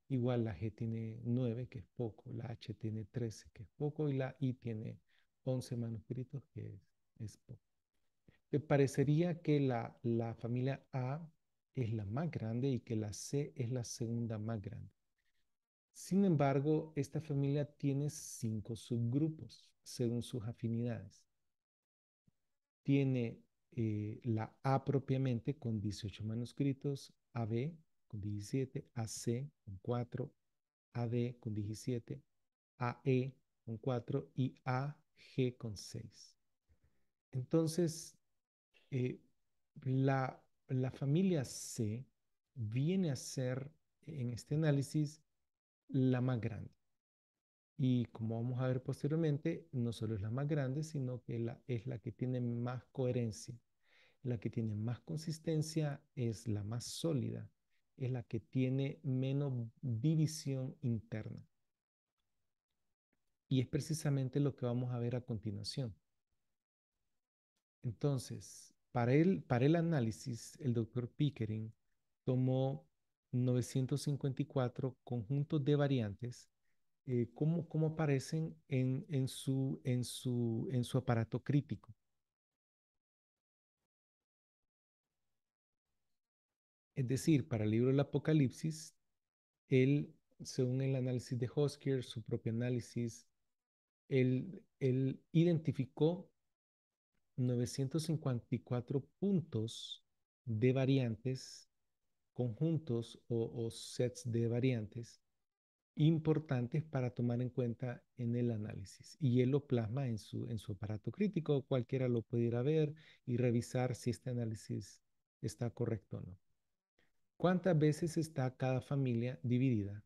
igual la G tiene 9, que es poco, la H tiene 13, que es poco, y la I tiene 11 manuscritos, que es poco. Me parecería que la familia A es la más grande y que la C es la segunda más grande. Sin embargo, esta familia tiene 5 subgrupos según sus afinidades. Tiene la A propiamente con 18 manuscritos, AB con 17, AC con 4, AD con 17, AE con 4 y AG con 6. Entonces, eh, la familia C viene a ser, en este análisis, la más grande. Y como vamos a ver posteriormente, no solo es la más grande, sino que es la que tiene más coherencia, la que tiene más consistencia, es la más sólida, es la que tiene menos división interna. Y es precisamente lo que vamos a ver a continuación. Entonces, para el análisis, el doctor Pickering tomó 954 conjuntos de variantes, cómo aparecen en su aparato crítico. Es decir, para el libro del Apocalipsis, él, según el análisis de Hoskier, su propio análisis, él identificó 954 puntos de variantes, conjuntos o sets de variantes importantes para tomar en cuenta en el análisis. Y él lo plasma en su aparato crítico. Cualquiera lo pudiera ver y revisar si este análisis está correcto o no. ¿Cuántas veces está cada familia dividida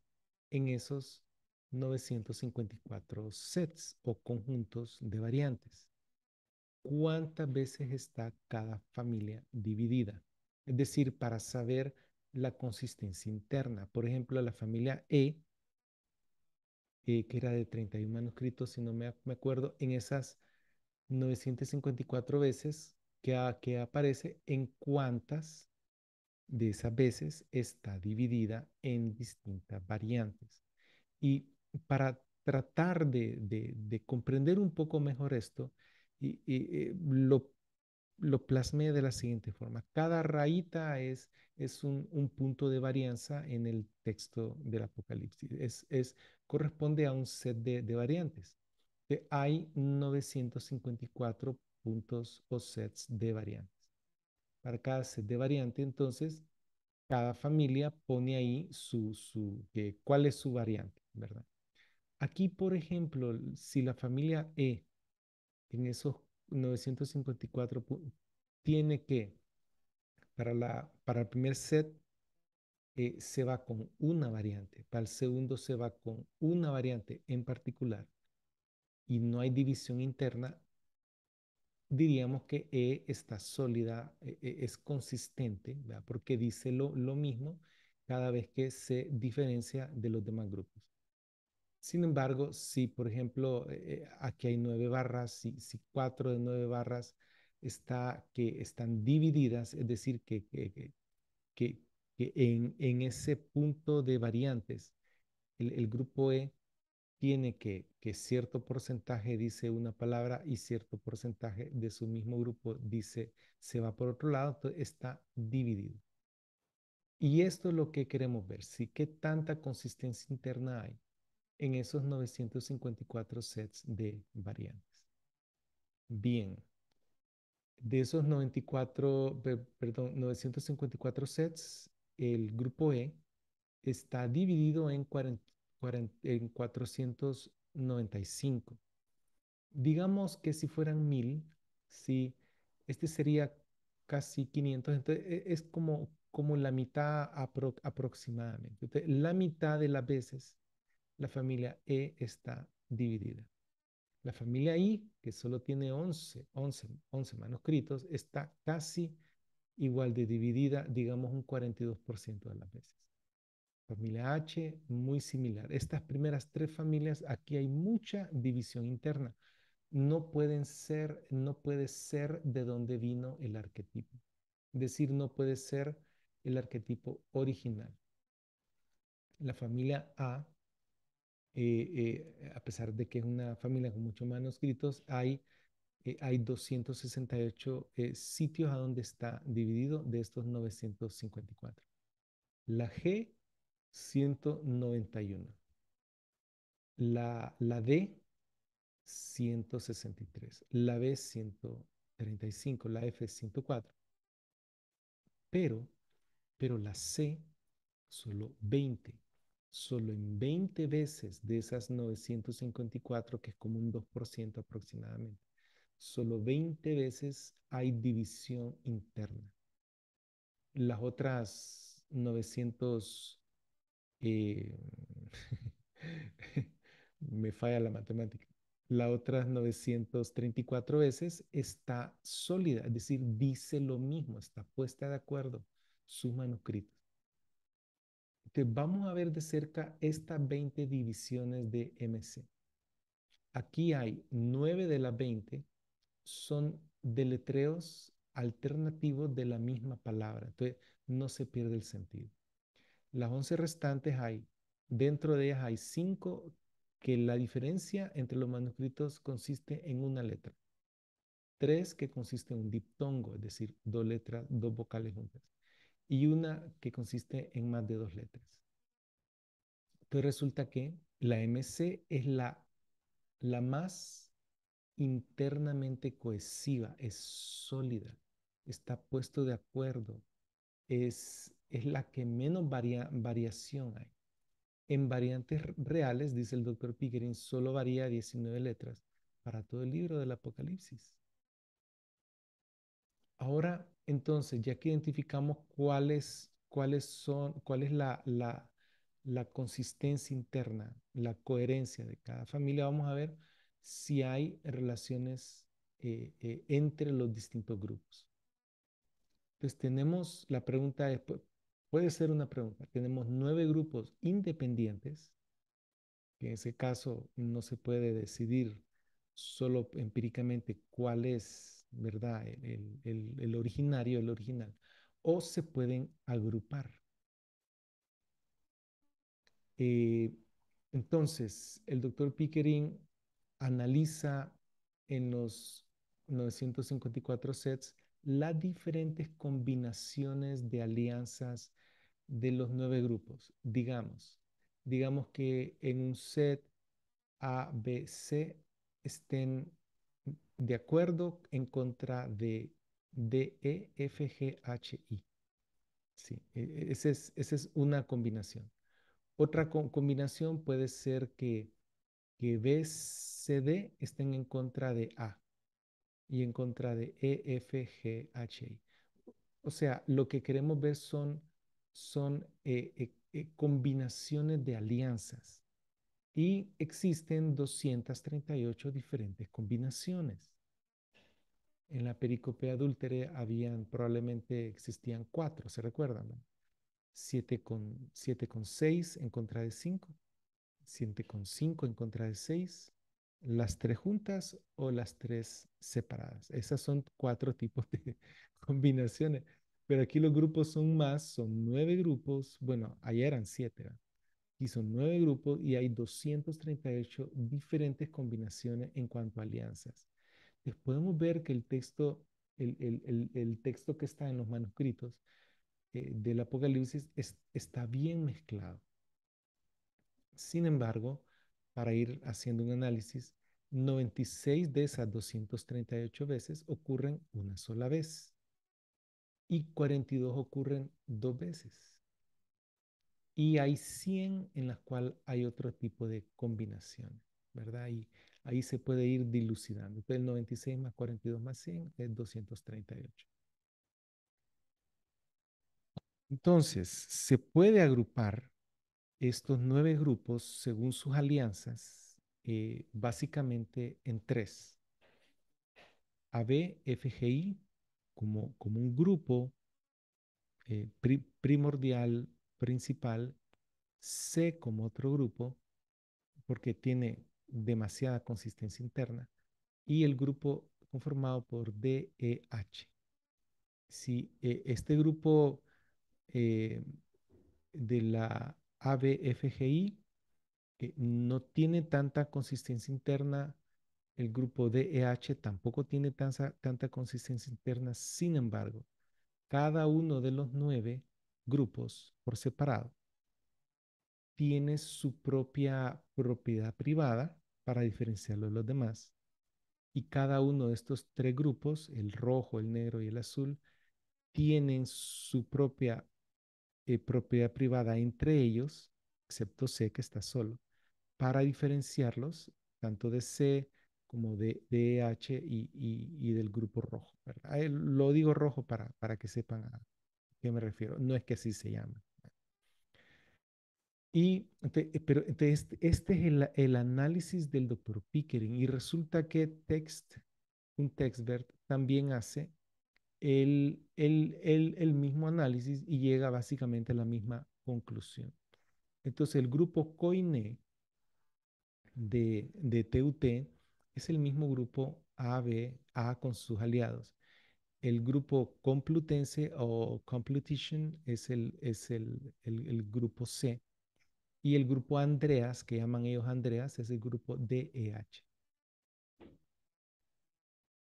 en esos 954 sets o conjuntos de variantes? ¿Cuántas veces está cada familia dividida? Es decir, para saber la consistencia interna. Por ejemplo, la familia que era de 31 manuscritos, si no me acuerdo, en esas 954 veces que aparece, en cuántas de esas veces está dividida en distintas variantes. Y para tratar de comprender un poco mejor esto, lo plasmé de la siguiente forma. Cada rayita es un punto de varianza en el texto del Apocalipsis. Corresponde a un set de variantes. Hay 954 puntos o sets de variantes. Para cada set de variante, entonces, cada familia pone ahí cuál es su variante, ¿verdad? Aquí, por ejemplo, si la familia en esos 954 tiene que, para el primer set, se va con una variante, para el segundo se va con una variante en particular y no hay división interna, diríamos que E está sólida, es consistente, ¿verdad? Porque dice lo mismo cada vez que se diferencia de los demás grupos. Sin embargo, si por ejemplo aquí hay 9 barras, si 4 de 9 barras que están divididas, es decir, que, que en ese punto de variantes, el grupo E tiene que cierto porcentaje dice una palabra y cierto porcentaje de su mismo grupo dice se va por otro lado, entonces está dividido. Y esto es lo que queremos ver, si qué tanta consistencia interna hay en esos 954 sets de variantes. Bien, de esos 954 sets, el grupo E está dividido en 495. Digamos que si fueran 1000, si este sería casi 500, entonces es como la mitad aproximadamente. Entonces, la mitad de las veces la familia E está dividida. La familia I, que solo tiene 11 manuscritos, está casi igual de dividida, digamos un 42% de las veces. Familia H, muy similar. Estas primeras tres familias, aquí hay mucha división interna. No puede ser de donde vino el arquetipo. Es decir, no puede ser el arquetipo original. La familia A, a pesar de que es una familia con muchos manuscritos, hay 268 sitios a donde está dividido de estos 954. La G, 191. La D, 163. La B, 135. La F, 104. Pero, pero la C, solo 20. Solo en 20 veces de esas 954, que es como un 2% aproximadamente, solo 20 veces hay división interna. Las otras 900, eh, me falla la matemática, las otras 934 veces está sólida, es decir, dice lo mismo, está puesta de acuerdo sus manuscritos. Entonces, vamos a ver de cerca estas 20 divisiones de MC. aquí hay 9 de las 20 son deletreos alternativos de la misma palabra. Entonces, no se pierde el sentido. Las 11 restantes dentro de ellas hay 5 que la diferencia entre los manuscritos consiste en una letra. 3 que consiste en un diptongo, es decir, dos letras, dos vocales juntas. Y una que consiste en más de dos letras. Entonces resulta que la MC es la más internamente cohesiva, es sólida, está puesto de acuerdo, es la que menos variación hay. En variantes reales, dice el doctor Pickering, solo varía 19 letras para todo el libro del Apocalipsis. Ahora, entonces, ya que identificamos cuál es la consistencia interna, la coherencia de cada familia, vamos a ver si hay relaciones entre los distintos grupos. Entonces, tenemos, la pregunta es, puede ser una pregunta, tenemos 9 grupos independientes, que en ese caso no se puede decidir solo empíricamente cuál es, ¿verdad? El originario, el original, o se pueden agrupar. Eh, entonces, el doctor Pickering analiza en los 954 sets las diferentes combinaciones de alianzas de los 9 grupos. Digamos que en un set A, B, C estén de acuerdo en contra de D, E, F, G, H, I. Sí, esa es una combinación. Otra combinación puede ser que B, C, D estén en contra de A y en contra de E, F, G, H, I. O sea, lo que queremos ver son combinaciones de alianzas y existen 238 diferentes combinaciones. En la pericope adúltere probablemente existían 4, ¿se recuerdan? ¿No? 7 con 6 en contra de 5, 7 con 5 en contra de 6, las 3 juntas o las 3 separadas. Esas son 4 tipos de combinaciones. Pero aquí los grupos son más, son 9 grupos. Bueno, allá eran 7, ¿verdad? Y son 9 grupos y hay 238 diferentes combinaciones en cuanto a alianzas. Entonces podemos ver que el texto que está en los manuscritos del Apocalipsis está bien mezclado. Sin embargo, para ir haciendo un análisis, 96 de esas 238 veces ocurren una sola vez y 42 ocurren dos veces. Y hay 100 en las cuales hay otro tipo de combinación, ¿verdad? Y ahí se puede ir dilucidando. Entonces, el 96 más 42 más 100 es 238. Entonces, se puede agrupar estos 9 grupos según sus alianzas, básicamente en 3. AB, FGI como un grupo primordial, principal, C como otro grupo, porque tiene demasiada consistencia interna, y el grupo conformado por DEH. Si este grupo eh, de la ABFGI no tiene tanta consistencia interna, el grupo DEH tampoco tiene tanta consistencia interna, sin embargo, cada uno de los 9 grupos por separado tiene su propia propiedad privada para diferenciarlo de los demás. Y cada uno de estos 3 grupos, el rojo, el negro y el azul, tienen su propia propiedad privada entre ellos, excepto C que está solo, para diferenciarlos tanto de C como de H y del grupo rojo, ¿verdad? Lo digo rojo para que sepan a qué me refiero. No es que así se llama. Pero este es el análisis del doctor Pickering y resulta que un TextVert también hace el mismo análisis y llega básicamente a la misma conclusión. Entonces el grupo Koine de TUT es el mismo grupo A con sus aliados. El grupo Complutense o Complutense es el grupo C. Y el grupo Andreas, que llaman ellos Andreas, es el grupo DEH.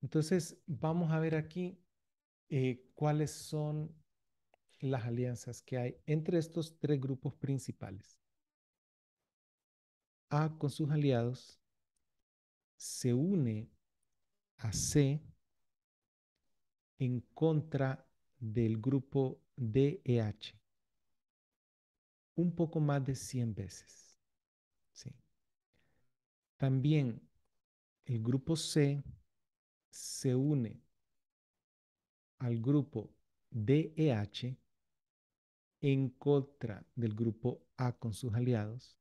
Entonces, vamos a ver aquí cuáles son las alianzas que hay entre estos tres grupos principales. A con sus aliados se une a C en contra del grupo DEH un poco más de 100 veces. ¿Sí? También el grupo C se une al grupo DEH en contra del grupo A con sus aliados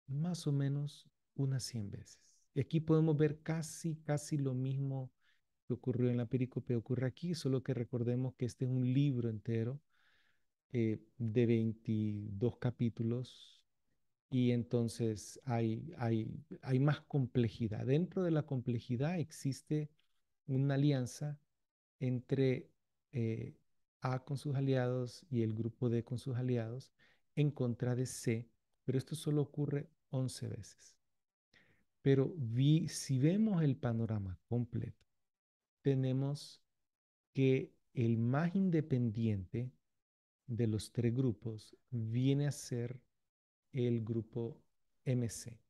más o menos unas 100 veces. Y aquí podemos ver casi lo mismo que ocurrió en la pericope ocurre aquí, solo que recordemos que este es un libro entero de 22 capítulos y entonces hay más complejidad. Dentro de la complejidad existe una alianza entre eh, A con sus aliados y el grupo D con sus aliados en contra de C, pero esto solo ocurre 11 veces. Pero si vemos el panorama completo, tenemos que el más independiente de los tres grupos viene a ser el grupo MC.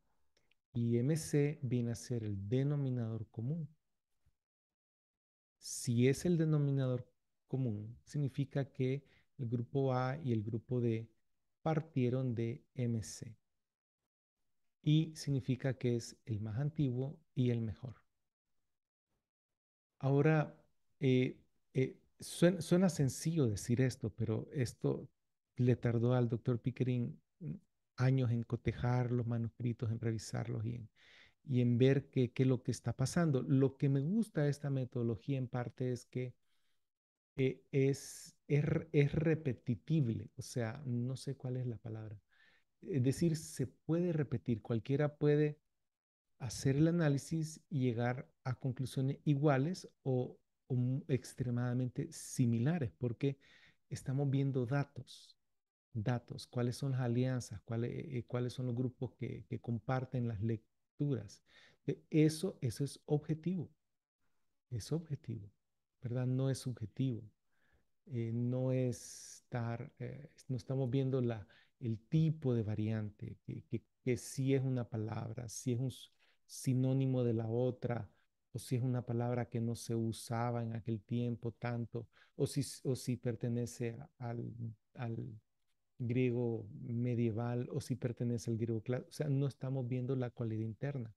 Y MC viene a ser el denominador común. Si es el denominador común, significa que el grupo A y el grupo D partieron de MC. Y significa que es el más antiguo y el mejor. Ahora, suena sencillo decir esto, pero esto le tardó al doctor Pickering años en cotejar los manuscritos, en revisarlos y en ver qué es lo que está pasando. Lo que me gusta de esta metodología en parte es que es repetitible, o sea, no sé cuál es la palabra. Es decir, se puede repetir, cualquiera puede hacer el análisis y llegar a conclusiones iguales o extremadamente similares, porque estamos viendo datos, cuáles son las alianzas, cuáles son los grupos que comparten las lecturas. Eso es objetivo, ¿verdad? No es subjetivo. No estamos viendo el tipo de variante, que si es una palabra, si es un sinónimo de la otra, o si es una palabra que no se usaba en aquel tiempo tanto, o si pertenece al griego medieval, o si pertenece al griego clásico. O sea, no estamos viendo la cualidad interna,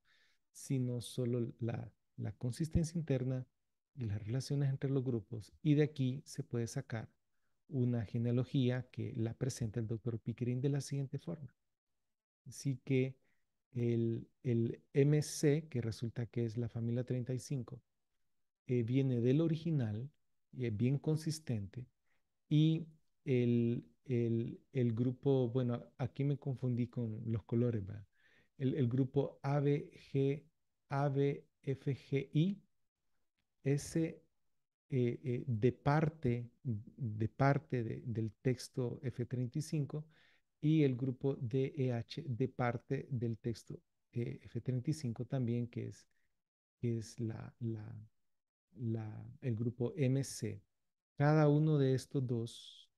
sino solo la consistencia interna y las relaciones entre los grupos. Y de aquí se puede sacar una genealogía que la presenta el doctor Pickering de la siguiente forma. Así que el MC, que resulta que es la familia 35, viene del original y es bien consistente. Y el grupo, bueno, aquí me confundí con los colores, ¿verdad? El grupo ABFGI, ese del texto F35 y el grupo DEH de parte del texto F35 también, que es el grupo MC. Cada uno de estos dos,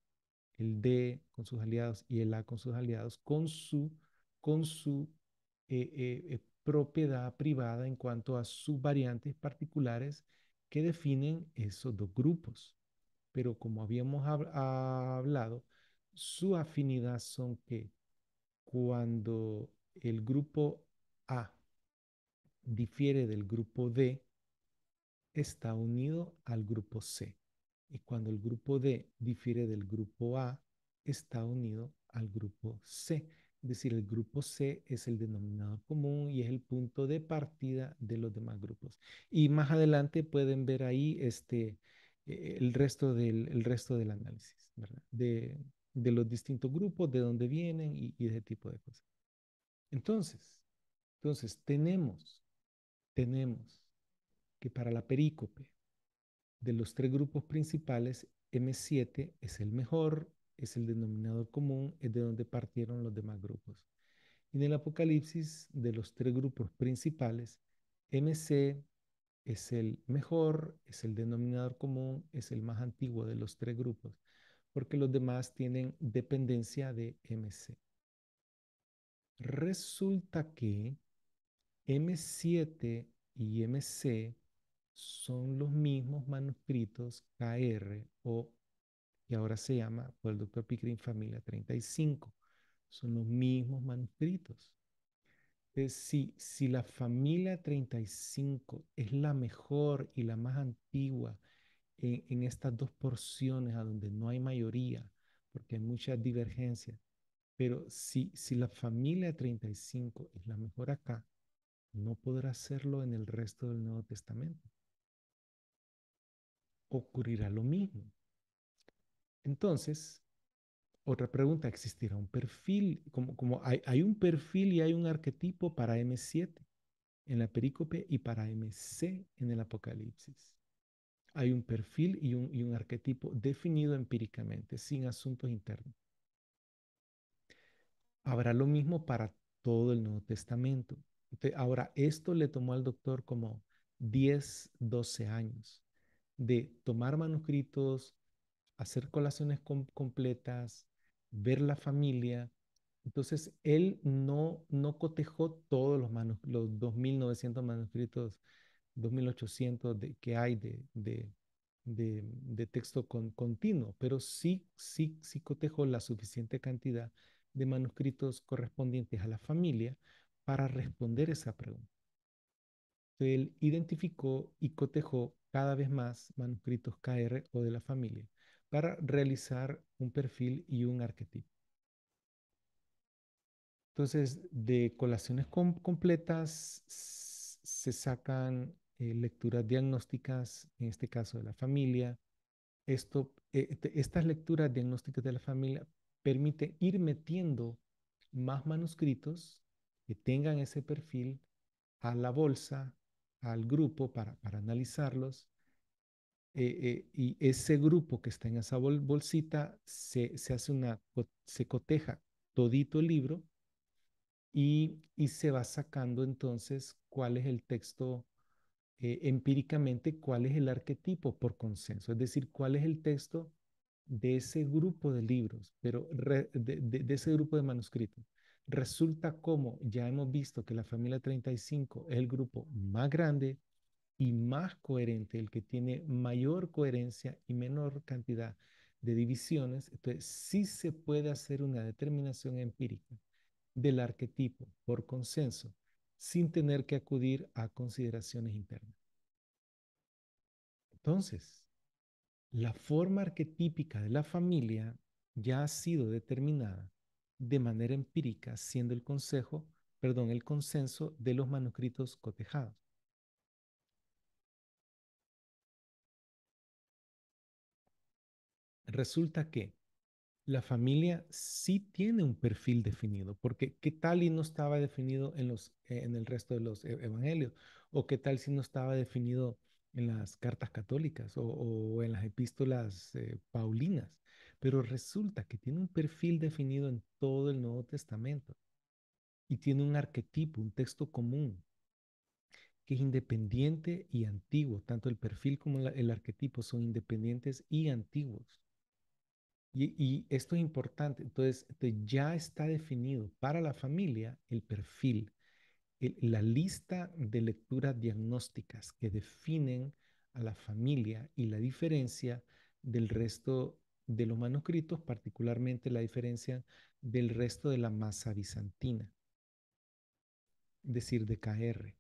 el D con sus aliados y el A con sus aliados, con su propiedad privada en cuanto a sus variantes particulares que definen esos dos grupos. Pero como habíamos hablado, su afinidad son que cuando el grupo A difiere del grupo D, está unido al grupo C. Y cuando el grupo D difiere del grupo A, está unido al grupo C. Es decir, el grupo C es el denominador común y es el punto de partida de los demás grupos. Y más adelante pueden ver ahí el resto del análisis, ¿verdad? De los distintos grupos, de dónde vienen y ese tipo de cosas. Entonces, Entonces, tenemos que para la perícope de los tres grupos principales, M7 es el mejor, es el denominador común, es de donde partieron los demás grupos. Y en el Apocalipsis de los tres grupos principales, MC es el mejor, es el denominador común, es el más antiguo de los tres grupos, porque los demás tienen dependencia de MC. Resulta que M7 y MC son los mismos manuscritos KR o que ahora se llama por el doctor Pickering Familia 35. Son los mismos manuscritos. Si la familia 35 es la mejor y la más antigua en estas dos porciones a donde no hay mayoría, porque hay muchas divergencias, pero si la familia 35 es la mejor acá, no podrá hacerlo en el resto del Nuevo Testamento. Ocurrirá lo mismo. Entonces, otra pregunta, ¿existirá un perfil? Como hay un perfil y hay un arquetipo para M7 en la perícope y para MC en el Apocalipsis. Hay un perfil y un arquetipo definido empíricamente, sin asuntos internos. Habrá lo mismo para todo el Nuevo Testamento. Ahora, esto le tomó al doctor como 10, 12 años de tomar manuscritos, hacer colaciones completas, ver la familia. Entonces, él no cotejó todos los 2.900 manuscritos, 2.800 que hay de texto continuo, pero sí cotejó la suficiente cantidad de manuscritos correspondientes a la familia para responder esa pregunta. Entonces, él identificó y cotejó cada vez más manuscritos KR o de la familia para realizar un perfil y un arquetipo. Entonces, de colaciones completas se sacan lecturas diagnósticas, en este caso de la familia. Estas lecturas diagnósticas de la familia permiten ir metiendo más manuscritos que tengan ese perfil a la bolsa, al grupo para analizarlos. Y ese grupo que está en esa bolsita se hace se coteja todito el libro y se va sacando entonces cuál es el texto empíricamente, cuál es el arquetipo por consenso, es decir, cuál es el texto de ese grupo de libros, pero de ese grupo de manuscritos. Resulta como ya hemos visto que la familia 35 es el grupo más grande y más coherente, el que tiene mayor coherencia y menor cantidad de divisiones, entonces sí se puede hacer una determinación empírica del arquetipo por consenso sin tener que acudir a consideraciones internas. Entonces, la forma arquetípica de la familia ya ha sido determinada de manera empírica, siendo el consenso de los manuscritos cotejados. Resulta que la familia sí tiene un perfil definido, porque ¿qué tal y no estaba definido en el resto de los evangelios? ¿O qué tal si no estaba definido en las cartas católicas o en las epístolas paulinas? Pero resulta que tiene un perfil definido en todo el Nuevo Testamento y tiene un arquetipo, un texto común, que es independiente y antiguo. Tanto el perfil como el arquetipo son independientes y antiguos. Y esto es importante. Entonces, ya está definido para la familia el perfil, la lista de lecturas diagnósticas que definen a la familia y la diferencia del resto de los manuscritos, particularmente la diferencia del resto de la masa bizantina, es decir, de KR.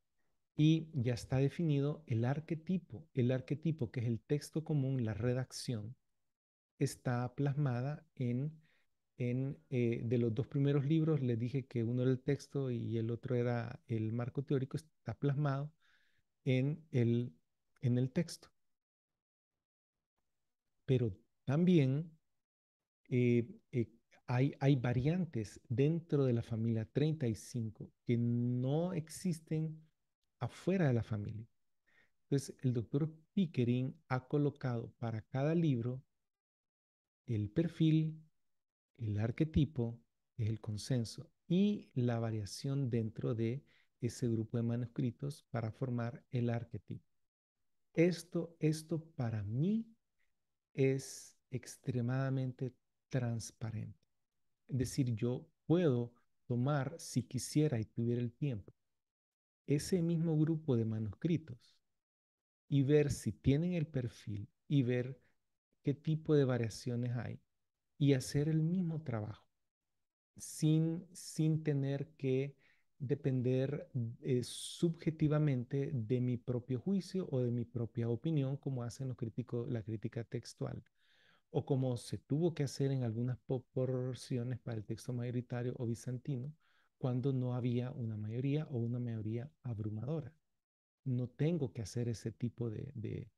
Y ya está definido el arquetipo que es el texto común, la redacción, está plasmada de los dos primeros libros, les dije que uno era el texto y el otro era el marco teórico, está plasmado en en el texto. Pero también eh, eh, Hay variantes dentro de la familia 35 que no existen afuera de la familia. Entonces, el doctor Pickering ha colocado para cada libro el perfil, el arquetipo, que es el consenso, y la variación dentro de ese grupo de manuscritos para formar el arquetipo. Esto para mí es extremadamente transparente. Es decir, yo puedo tomar, si quisiera y tuviera el tiempo, ese mismo grupo de manuscritos y ver si tienen el perfil y ver qué tipo de variaciones hay y hacer el mismo trabajo sin tener que depender subjetivamente de mi propio juicio o de mi propia opinión, como hacen los críticos, la crítica textual, o como se tuvo que hacer en algunas porciones para el texto mayoritario o bizantino, cuando no había una mayoría o una mayoría abrumadora. No tengo que hacer ese tipo de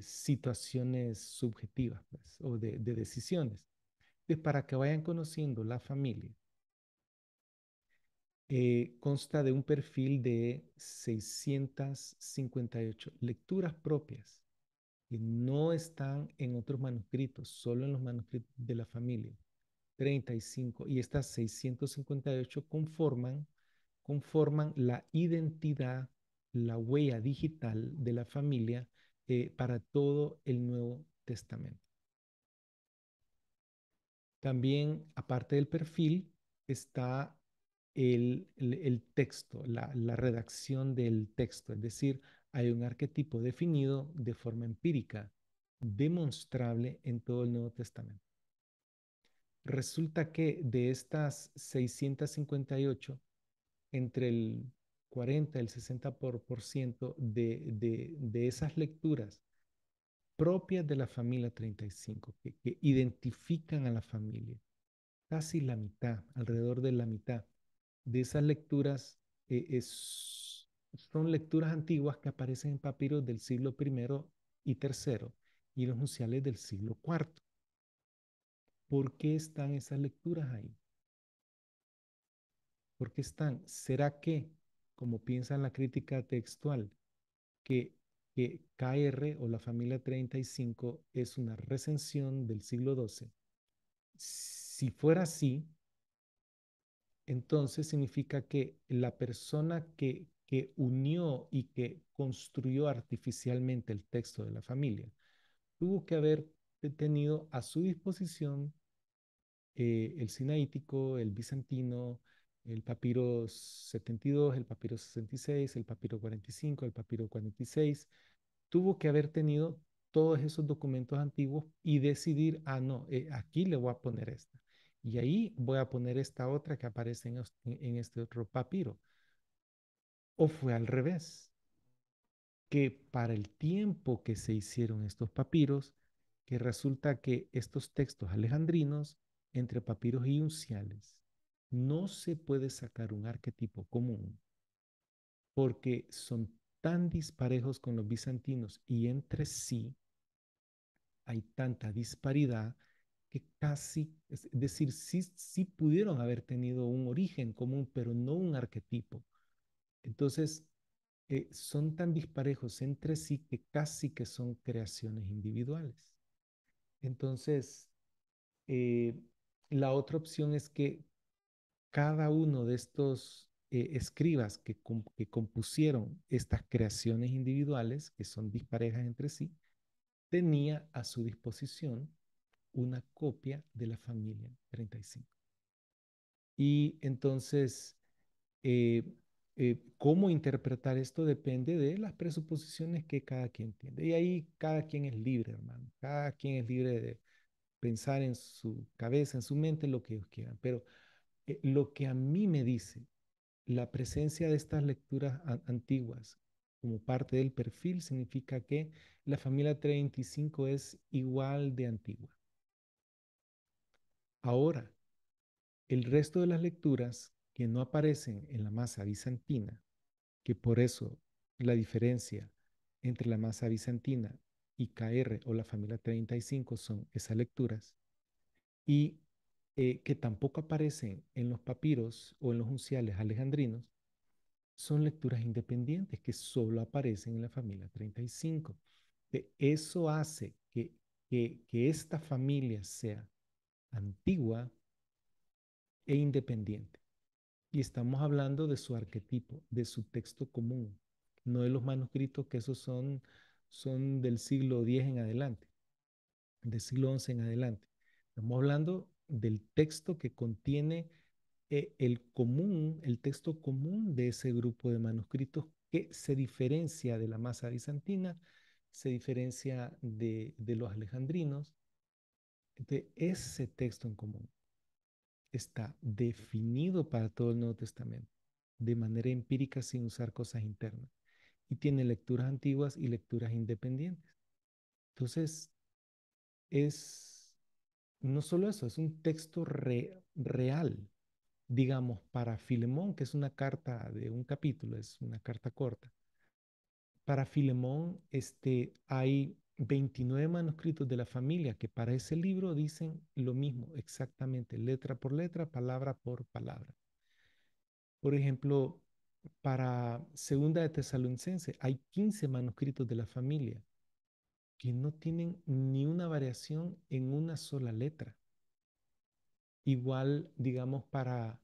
situaciones subjetivas, pues, o de decisiones. Entonces, para que vayan conociendo la familia, consta de un perfil de 658 lecturas propias que no están en otros manuscritos, solo en los manuscritos de la familia. 35 y estas 658 conforman la identidad, la huella digital de la familia para todo el Nuevo Testamento. También, aparte del perfil, está el texto, la redacción del texto, es decir, hay un arquetipo definido de forma empírica, demostrable en todo el Nuevo Testamento. Resulta que de estas 658, entre el 40 y el 60% de esas lecturas propias de la familia 35, que identifican a la familia, casi la mitad, alrededor de la mitad de esas lecturas son lecturas antiguas que aparecen en papiros del siglo primero y tercero y los nunciales del siglo cuarto. ¿Por qué están esas lecturas ahí? ¿Por qué están? ¿Será que, como piensa la crítica textual, que, que KR o la familia 35 es una recensión del siglo XII? Si fuera así, entonces significa que la persona que unió y que construyó artificialmente el texto de la familia tuvo que haber tenido a su disposición el sinaítico, el bizantino, el papiro 72, el papiro 66, el papiro 45, el papiro 46. Tuvo que haber tenido todos esos documentos antiguos y decidir, ah, no, aquí le voy a poner esta. Y ahí voy a poner esta otra que aparece en este otro papiro. O fue al revés, que para el tiempo que se hicieron estos papiros, que resulta que estos textos alejandrinos, entre papiros y unciales, no se puede sacar un arquetipo común porque son tan disparejos con los bizantinos y entre sí hay tanta disparidad que casi, es decir, sí pudieron haber tenido un origen común, pero no un arquetipo. Entonces, son tan disparejos entre sí que casi que son creaciones individuales. Entonces, eh, la otra opción es que cada uno de estos escribas que compusieron estas creaciones individuales, que son disparejas entre sí, tenía a su disposición una copia de la familia 35. Y entonces, eh, cómo interpretar esto depende de las presuposiciones que cada quien tiene. Y ahí cada quien es libre, hermano. Cada quien es libre de pensar en su cabeza, en su mente, lo que ellos quieran. Pero lo que a mí me dice la presencia de estas lecturas antiguas como parte del perfil significa que la familia 35 es igual de antigua. Ahora, el resto de las lecturas que no aparecen en la masa bizantina, que por eso la diferencia entre la masa bizantina y KR o la familia 35 son esas lecturas, y que tampoco aparecen en los papiros o en los unciales alejandrinos, son lecturas independientes que solo aparecen en la familia 35. Eso hace que esta familia sea antigua e independiente. Y estamos hablando de su arquetipo, de su texto común, no de los manuscritos que esos son del siglo X en adelante, del siglo XI en adelante. Estamos hablando del texto que contiene el texto común de ese grupo de manuscritos que se diferencia de la masa bizantina, se diferencia de los alejandrinos. De ese texto en común está definido para todo el Nuevo Testamento de manera empírica sin usar cosas internas. Y tiene lecturas antiguas y lecturas independientes. Entonces, es no solo eso, es un texto real. Digamos, para Filemón, que es una carta de un capítulo, es una carta corta. Para Filemón, hay 29 manuscritos de la familia que para ese libro dicen lo mismo, exactamente, letra por letra, palabra por palabra. Por ejemplo, para Segunda de Tesalonicense hay 15 manuscritos de la familia que no tienen ni una variación en una sola letra. Igual, digamos, para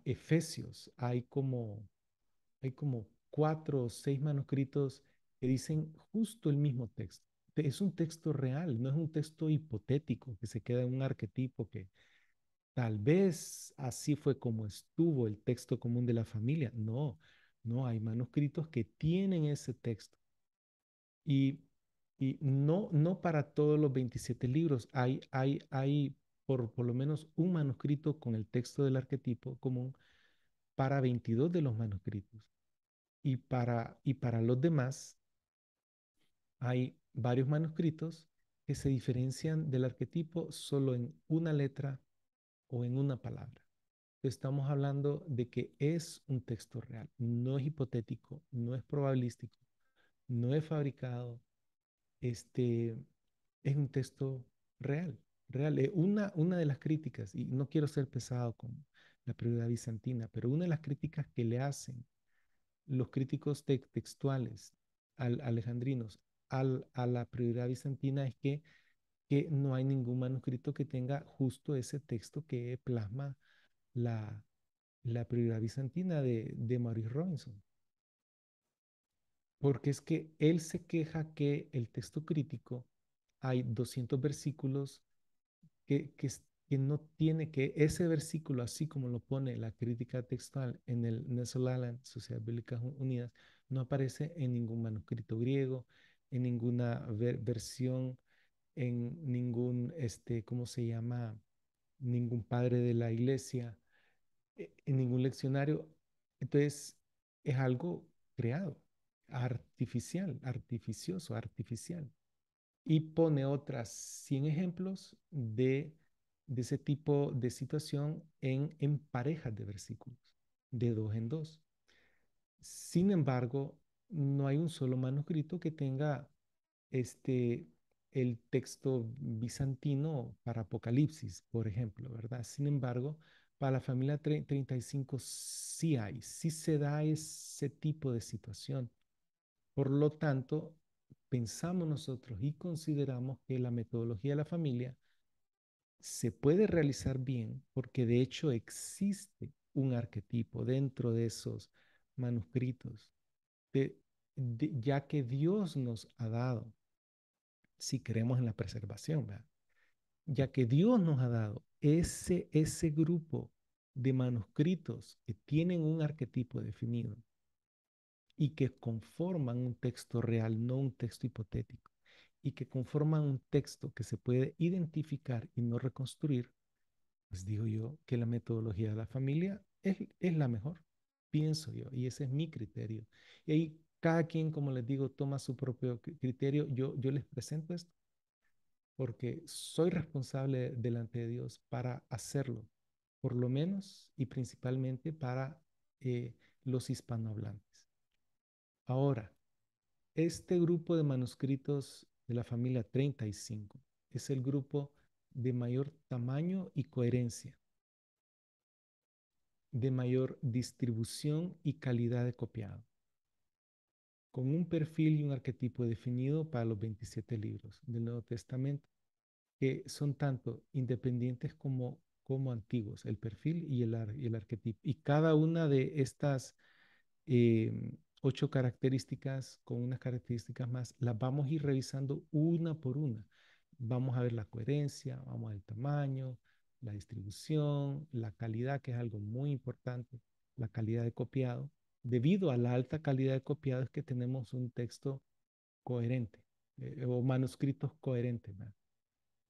Efesios hay como 4 o 6 manuscritos que dicen justo el mismo texto. Es un texto real, no es un texto hipotético que se queda en un arquetipo que tal vez así fue como estuvo el texto común de la familia. No, no, hay manuscritos que tienen ese texto. Y, y no para todos los 27 libros, hay por lo menos un manuscrito con el texto del arquetipo común para 22 de los manuscritos. Y para los demás hay varios manuscritos que se diferencian del arquetipo solo en una letra o en una palabra. Estamos hablando de que es un texto real, no es hipotético, no es probabilístico, no es fabricado, este, es un texto real, real. Una de las críticas, y no quiero ser pesado con la prioridad bizantina, pero una de las críticas que le hacen los críticos textuales alejandrinos a la prioridad bizantina es que no hay ningún manuscrito que tenga justo ese texto que plasma la, la prioridad bizantina de Maurice Robinson. Porque es que él se queja que el texto crítico hay 200 versículos que no tiene que ese versículo, así como lo pone la crítica textual en el Nelson Laland, Sociedades Bíblicas Unidas, no aparece en ningún manuscrito griego, en ninguna versión, en ningún, ¿cómo se llama? Ningún padre de la iglesia, en ningún leccionario. Entonces, es algo creado, artificial, artificioso, artificial. Y pone otras 100 ejemplos de ese tipo de situación en parejas de versículos, de dos en dos. Sin embargo, no hay un solo manuscrito que tenga este, el texto bizantino para Apocalipsis, por ejemplo, ¿verdad? Sin embargo, para la familia 35 sí hay, sí se da ese tipo de situación. Por lo tanto, pensamos nosotros y consideramos que la metodología de la familia se puede realizar bien porque de hecho existe un arquetipo dentro de esos manuscritos, de, ya que Dios nos ha dado, si creemos en la preservación, ¿verdad? Ya que Dios nos ha dado ese grupo de manuscritos que tienen un arquetipo definido y que conforman un texto real, no un texto hipotético, y que conforman un texto que se puede identificar y no reconstruir, pues digo yo que la metodología de la familia es la mejor, pienso yo, y ese es mi criterio. Y ahí cada quien, como les digo, toma su propio criterio. Yo les presento esto porque soy responsable delante de Dios para hacerlo, por lo menos y principalmente para los hispanohablantes. Ahora, este grupo de manuscritos de la familia 35 es el grupo de mayor tamaño y coherencia, de mayor distribución y calidad de copiado, con un perfil y un arquetipo definido para los 27 libros del Nuevo Testamento, que son tanto independientes como antiguos, el perfil y el arquetipo. Y cada una de estas 8 características con unas características más, las vamos a ir revisando una por una. Vamos a ver la coherencia, vamos a ver el tamaño, la distribución, la calidad, que es algo muy importante, la calidad de copiado. Debido a la alta calidad de copiado es que tenemos un texto coherente o manuscritos coherentes, ¿verdad?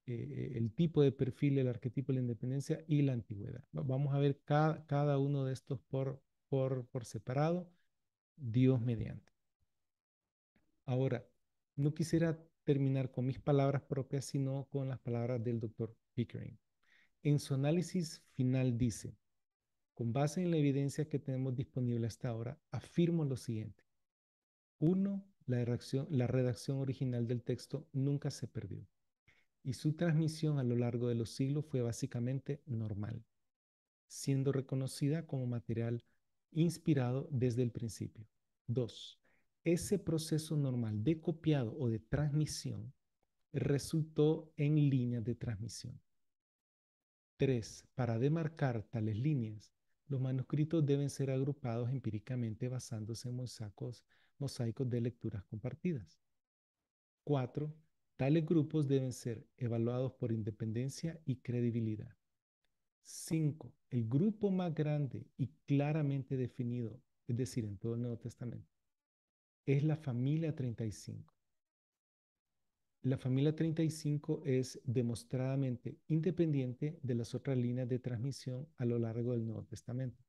El tipo de perfil, el arquetipo de la independencia y la antigüedad. Vamos a ver cada uno de estos por separado, Dios mediante. Ahora, no quisiera terminar con mis palabras propias, sino con las palabras del doctor Pickering. En su análisis final dice, con base en la evidencia que tenemos disponible hasta ahora, afirmo lo siguiente. Uno, la redacción original del texto nunca se perdió y su transmisión a lo largo de los siglos fue básicamente normal, siendo reconocida como material inspirado desde el principio. Dos, ese proceso normal de copiado o de transmisión resultó en líneas de transmisión. Tres, para demarcar tales líneas, los manuscritos deben ser agrupados empíricamente basándose en mosaicos de lecturas compartidas. Cuatro, tales grupos deben ser evaluados por independencia y credibilidad. 5. El grupo más grande y claramente definido, es decir, en todo el Nuevo Testamento, es la familia 35. La familia 35 es demostradamente independiente de las otras líneas de transmisión a lo largo del Nuevo Testamento.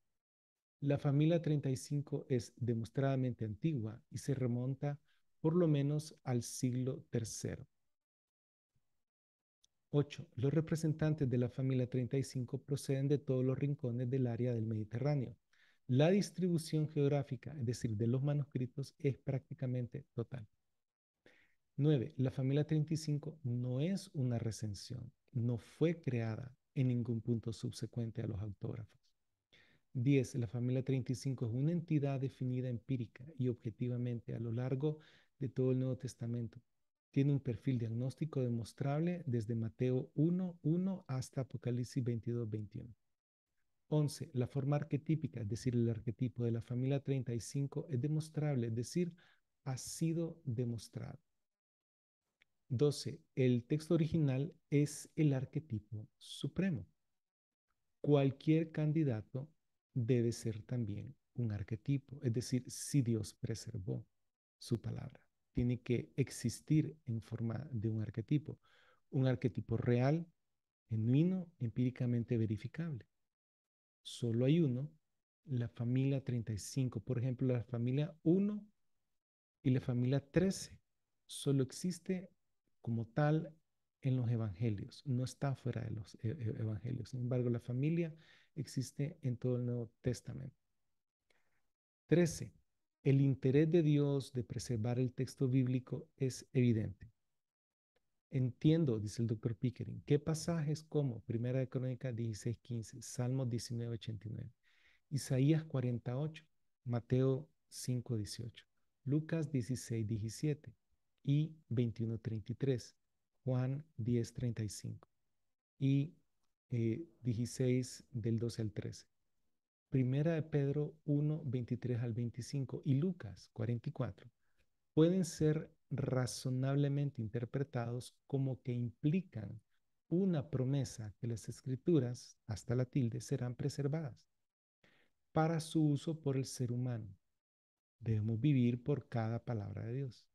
La familia 35 es demostradamente antigua y se remonta por lo menos al siglo III. 8. Los representantes de la familia 35 proceden de todos los rincones del área del Mediterráneo. La distribución geográfica, es decir, de los manuscritos, es prácticamente total. 9. La familia 35 no es una recensión, no fue creada en ningún punto subsecuente a los autógrafos. 10. La familia 35 es una entidad definida empírica y objetivamente a lo largo de todo el Nuevo Testamento. Tiene un perfil diagnóstico demostrable desde Mateo 1:1 hasta Apocalipsis 22:21. 11. La forma arquetípica, es decir, el arquetipo de la familia 35 es demostrable, es decir, ha sido demostrado. 12. El texto original es el arquetipo supremo. Cualquier candidato debe ser también un arquetipo, es decir, si Dios preservó su palabra, tiene que existir en forma de un arquetipo real, genuino, empíricamente verificable. Solo hay uno, la familia 35, por ejemplo, la familia 1 y la familia 13, solo existe como tal en los evangelios, no está fuera de los evangelios. Sin embargo, la familia existe en todo el Nuevo Testamento. 13. El interés de Dios de preservar el texto bíblico es evidente. Entiendo, dice el doctor Pickering, qué pasajes como Primera de Crónicas 16:15, Salmos 19:89, Isaías 48, Mateo 5:18, Lucas 16:17 y 21:33, Juan 10:35 y 16 del 12 al 13. Primera de Pedro 1:23 al 25 y Lucas 44 pueden ser razonablemente interpretados como que implican una promesa que las escrituras, hasta la tilde, serán preservadas para su uso por el ser humano. Debemos vivir por cada palabra de Dios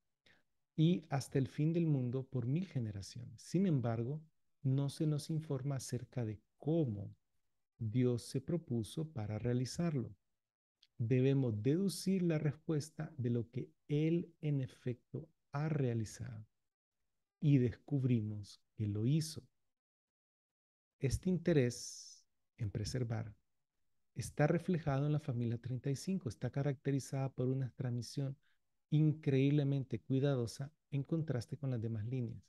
y hasta el fin del mundo por 1000 generaciones. Sin embargo, no se nos informa acerca de cómo Dios se propuso para realizarlo. Debemos deducir la respuesta de lo que Él en efecto ha realizado y descubrimos que lo hizo. Este interés en preservar está reflejado en la familia 35, está caracterizada por una transmisión increíblemente cuidadosa en contraste con las demás líneas.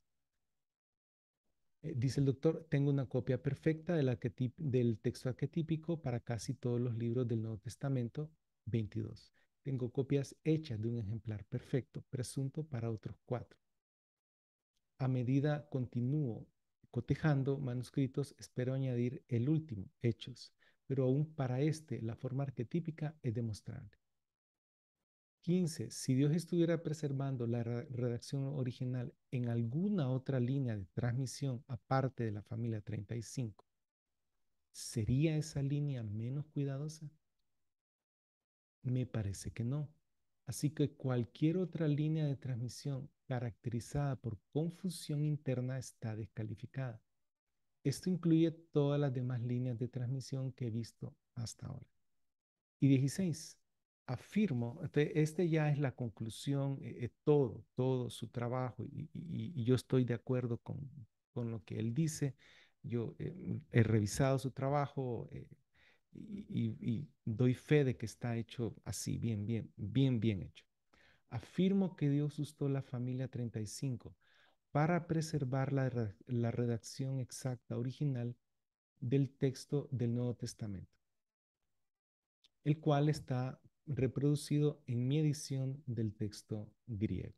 Dice el doctor, tengo una copia perfecta del texto arquetípico para casi todos los libros del Nuevo Testamento, 22. Tengo copias hechas de un ejemplar perfecto, presunto para otros 4. A medida continúo cotejando manuscritos, espero añadir el último, Hechos, pero aún para este, la forma arquetípica es demostrable. 15. Si Dios estuviera preservando la redacción original en alguna otra línea de transmisión aparte de la familia 35, ¿sería esa línea menos cuidadosa? Me parece que no. Así que cualquier otra línea de transmisión caracterizada por confusión interna está descalificada. Esto incluye todas las demás líneas de transmisión que he visto hasta ahora. Y 16, afirmo, este ya es la conclusión, todo su trabajo, y yo estoy de acuerdo con lo que él dice. Yo he revisado su trabajo y doy fe de que está hecho así, bien hecho. Afirmo que Dios usó la familia 35 para preservar la redacción exacta original del texto del Nuevo Testamento, el cual está reproducido en mi edición del texto griego.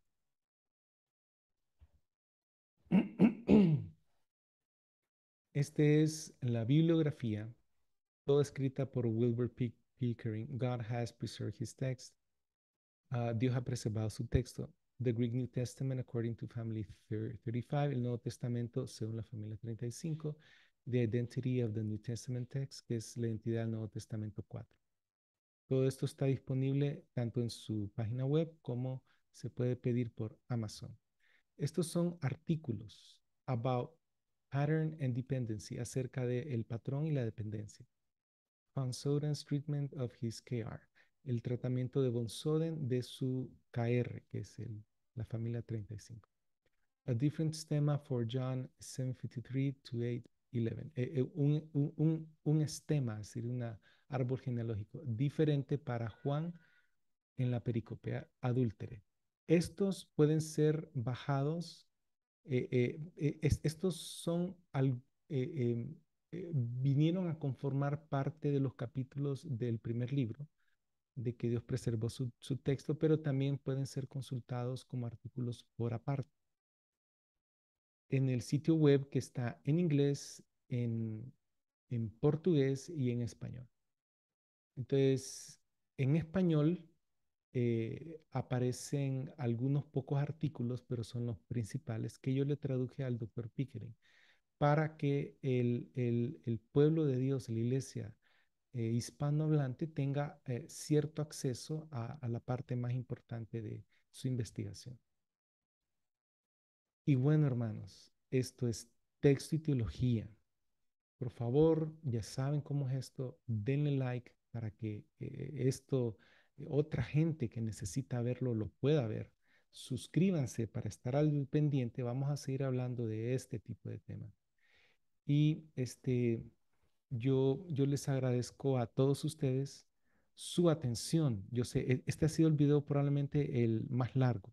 Este es la bibliografía, toda escrita por Wilbur Pickering. God has preserved his text. Dios ha preservado su texto. The Greek New Testament according to Family 35, el Nuevo Testamento según la familia 35. The Identity of the New Testament Text, que es la identidad del Nuevo Testamento 4. Todo esto está disponible tanto en su página web como se puede pedir por Amazon. Estos son artículos about pattern and dependency, acerca del patrón y la dependencia. Von Soden's treatment of his KR, el tratamiento de Von Soden de su KR, que es la familia 35. A different stemma for John 753 to 811. Un estema, es decir, un árbol genealógico diferente para Juan en la pericopea adúltere. Estos pueden ser bajados. Estos son vinieron a conformar parte de los capítulos del primer libro, de que Dios preservó su texto, pero también pueden ser consultados como artículos por aparte en el sitio web que está en inglés, en portugués y en español. Entonces, en español aparecen algunos pocos artículos, pero son los principales que yo le traduje al doctor Pickering para que el pueblo de Dios, la iglesia hispanohablante, tenga cierto acceso a la parte más importante de su investigación. Y bueno, hermanos, esto es texto y teología. Por favor, ya saben cómo es esto, denle like para que otra gente que necesita verlo lo pueda ver. Suscríbanse para estar al pendiente. Vamos a seguir hablando de este tipo de temas. Y yo les agradezco a todos ustedes su atención. Yo sé, este ha sido el video probablemente el más largo,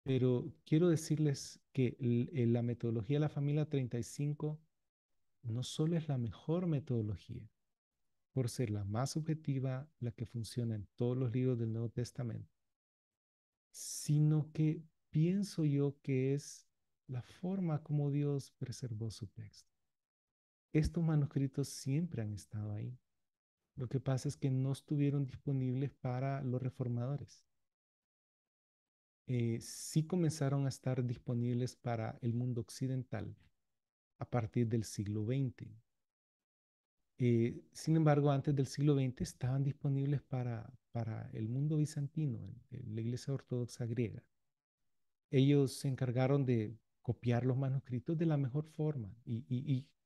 pero quiero decirles que la metodología de la familia 35 no solo es la mejor metodología, por ser la más objetiva, la que funciona en todos los libros del Nuevo Testamento, sino que pienso yo que es la forma como Dios preservó su texto. Estos manuscritos siempre han estado ahí. Lo que pasa es que no estuvieron disponibles para los reformadores. Sí comenzaron a estar disponibles para el mundo occidental a partir del siglo XX. Sin embargo, antes del siglo XX estaban disponibles para el mundo bizantino, la Iglesia Ortodoxa griega. Ellos se encargaron de copiar los manuscritos de la mejor forma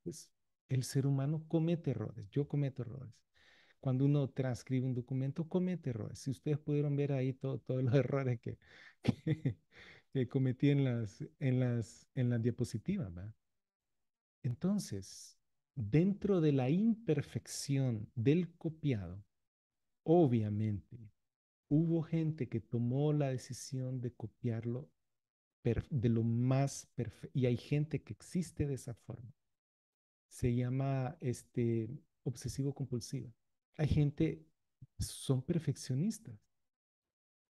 pues, el ser humano comete errores, yo cometo errores. Cuando uno transcribe un documento, comete errores. Si ustedes pudieron ver ahí todos los errores que, que cometí en las diapositivas, ¿verdad? Entonces, dentro de la imperfección del copiado, obviamente, hubo gente que tomó la decisión de copiarlo de lo más perfecto. Y hay gente que existe de esa forma. Se llama obsesivo compulsiva. Hay gente, son perfeccionistas.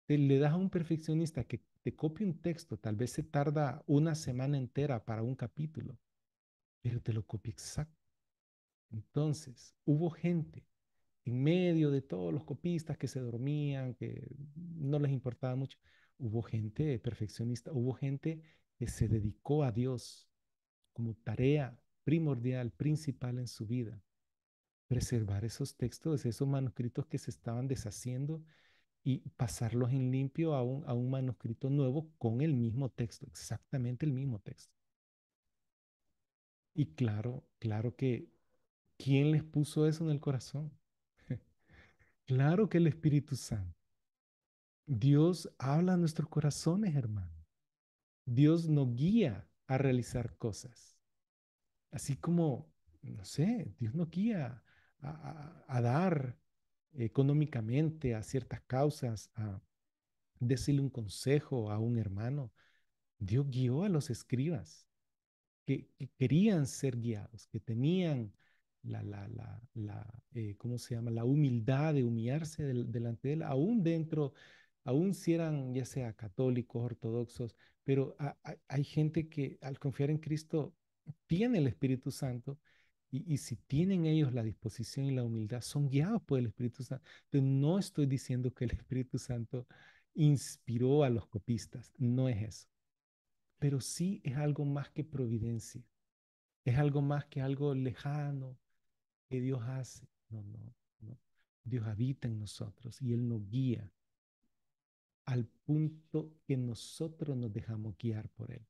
Le das a un perfeccionista que te copie un texto, tal vez se tarda una semana entera para un capítulo, pero te lo copia exacto. Entonces, hubo gente en medio de todos los copistas que se dormían, que no les importaba mucho, hubo gente perfeccionista, hubo gente que se dedicó a Dios como tarea primordial, principal en su vida, preservar esos textos, esos manuscritos que se estaban deshaciendo y pasarlos en limpio a un manuscrito nuevo con el mismo texto, exactamente el mismo texto. Y claro, claro que, ¿quién les puso eso en el corazón? Claro que el Espíritu Santo. Dios habla a nuestros corazones, hermano. Dios nos guía a realizar cosas. Así como, no sé, Dios nos guía a dar económicamente a ciertas causas, a decirle un consejo a un hermano. Dios guió a los escribas que querían ser guiados, que tenían ¿cómo se llama? La humildad de humillarse delante de él, aún dentro, aún si eran ya sea católicos, ortodoxos, pero hay gente que al confiar en Cristo tiene el Espíritu Santo y si tienen ellos la disposición y la humildad, son guiados por el Espíritu Santo. Entonces, no estoy diciendo que el Espíritu Santo inspiró a los copistas, no es eso, pero sí es algo más que providencia, es algo más que algo lejano que Dios hace. No, no, no. Dios habita en nosotros y Él nos guía al punto que nosotros nos dejamos guiar por Él.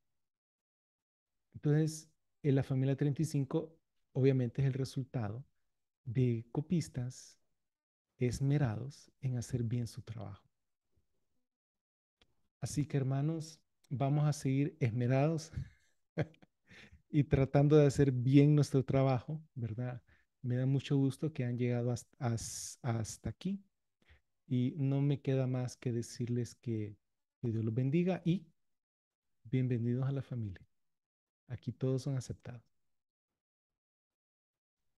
Entonces, en la familia 35, obviamente es el resultado de copistas esmerados en hacer bien su trabajo. Así que hermanos, vamos a seguir esmerados y tratando de hacer bien nuestro trabajo, ¿verdad? Me da mucho gusto que han llegado hasta aquí y no me queda más que decirles que Dios los bendiga y bienvenidos a la familia. Aquí todos son aceptados.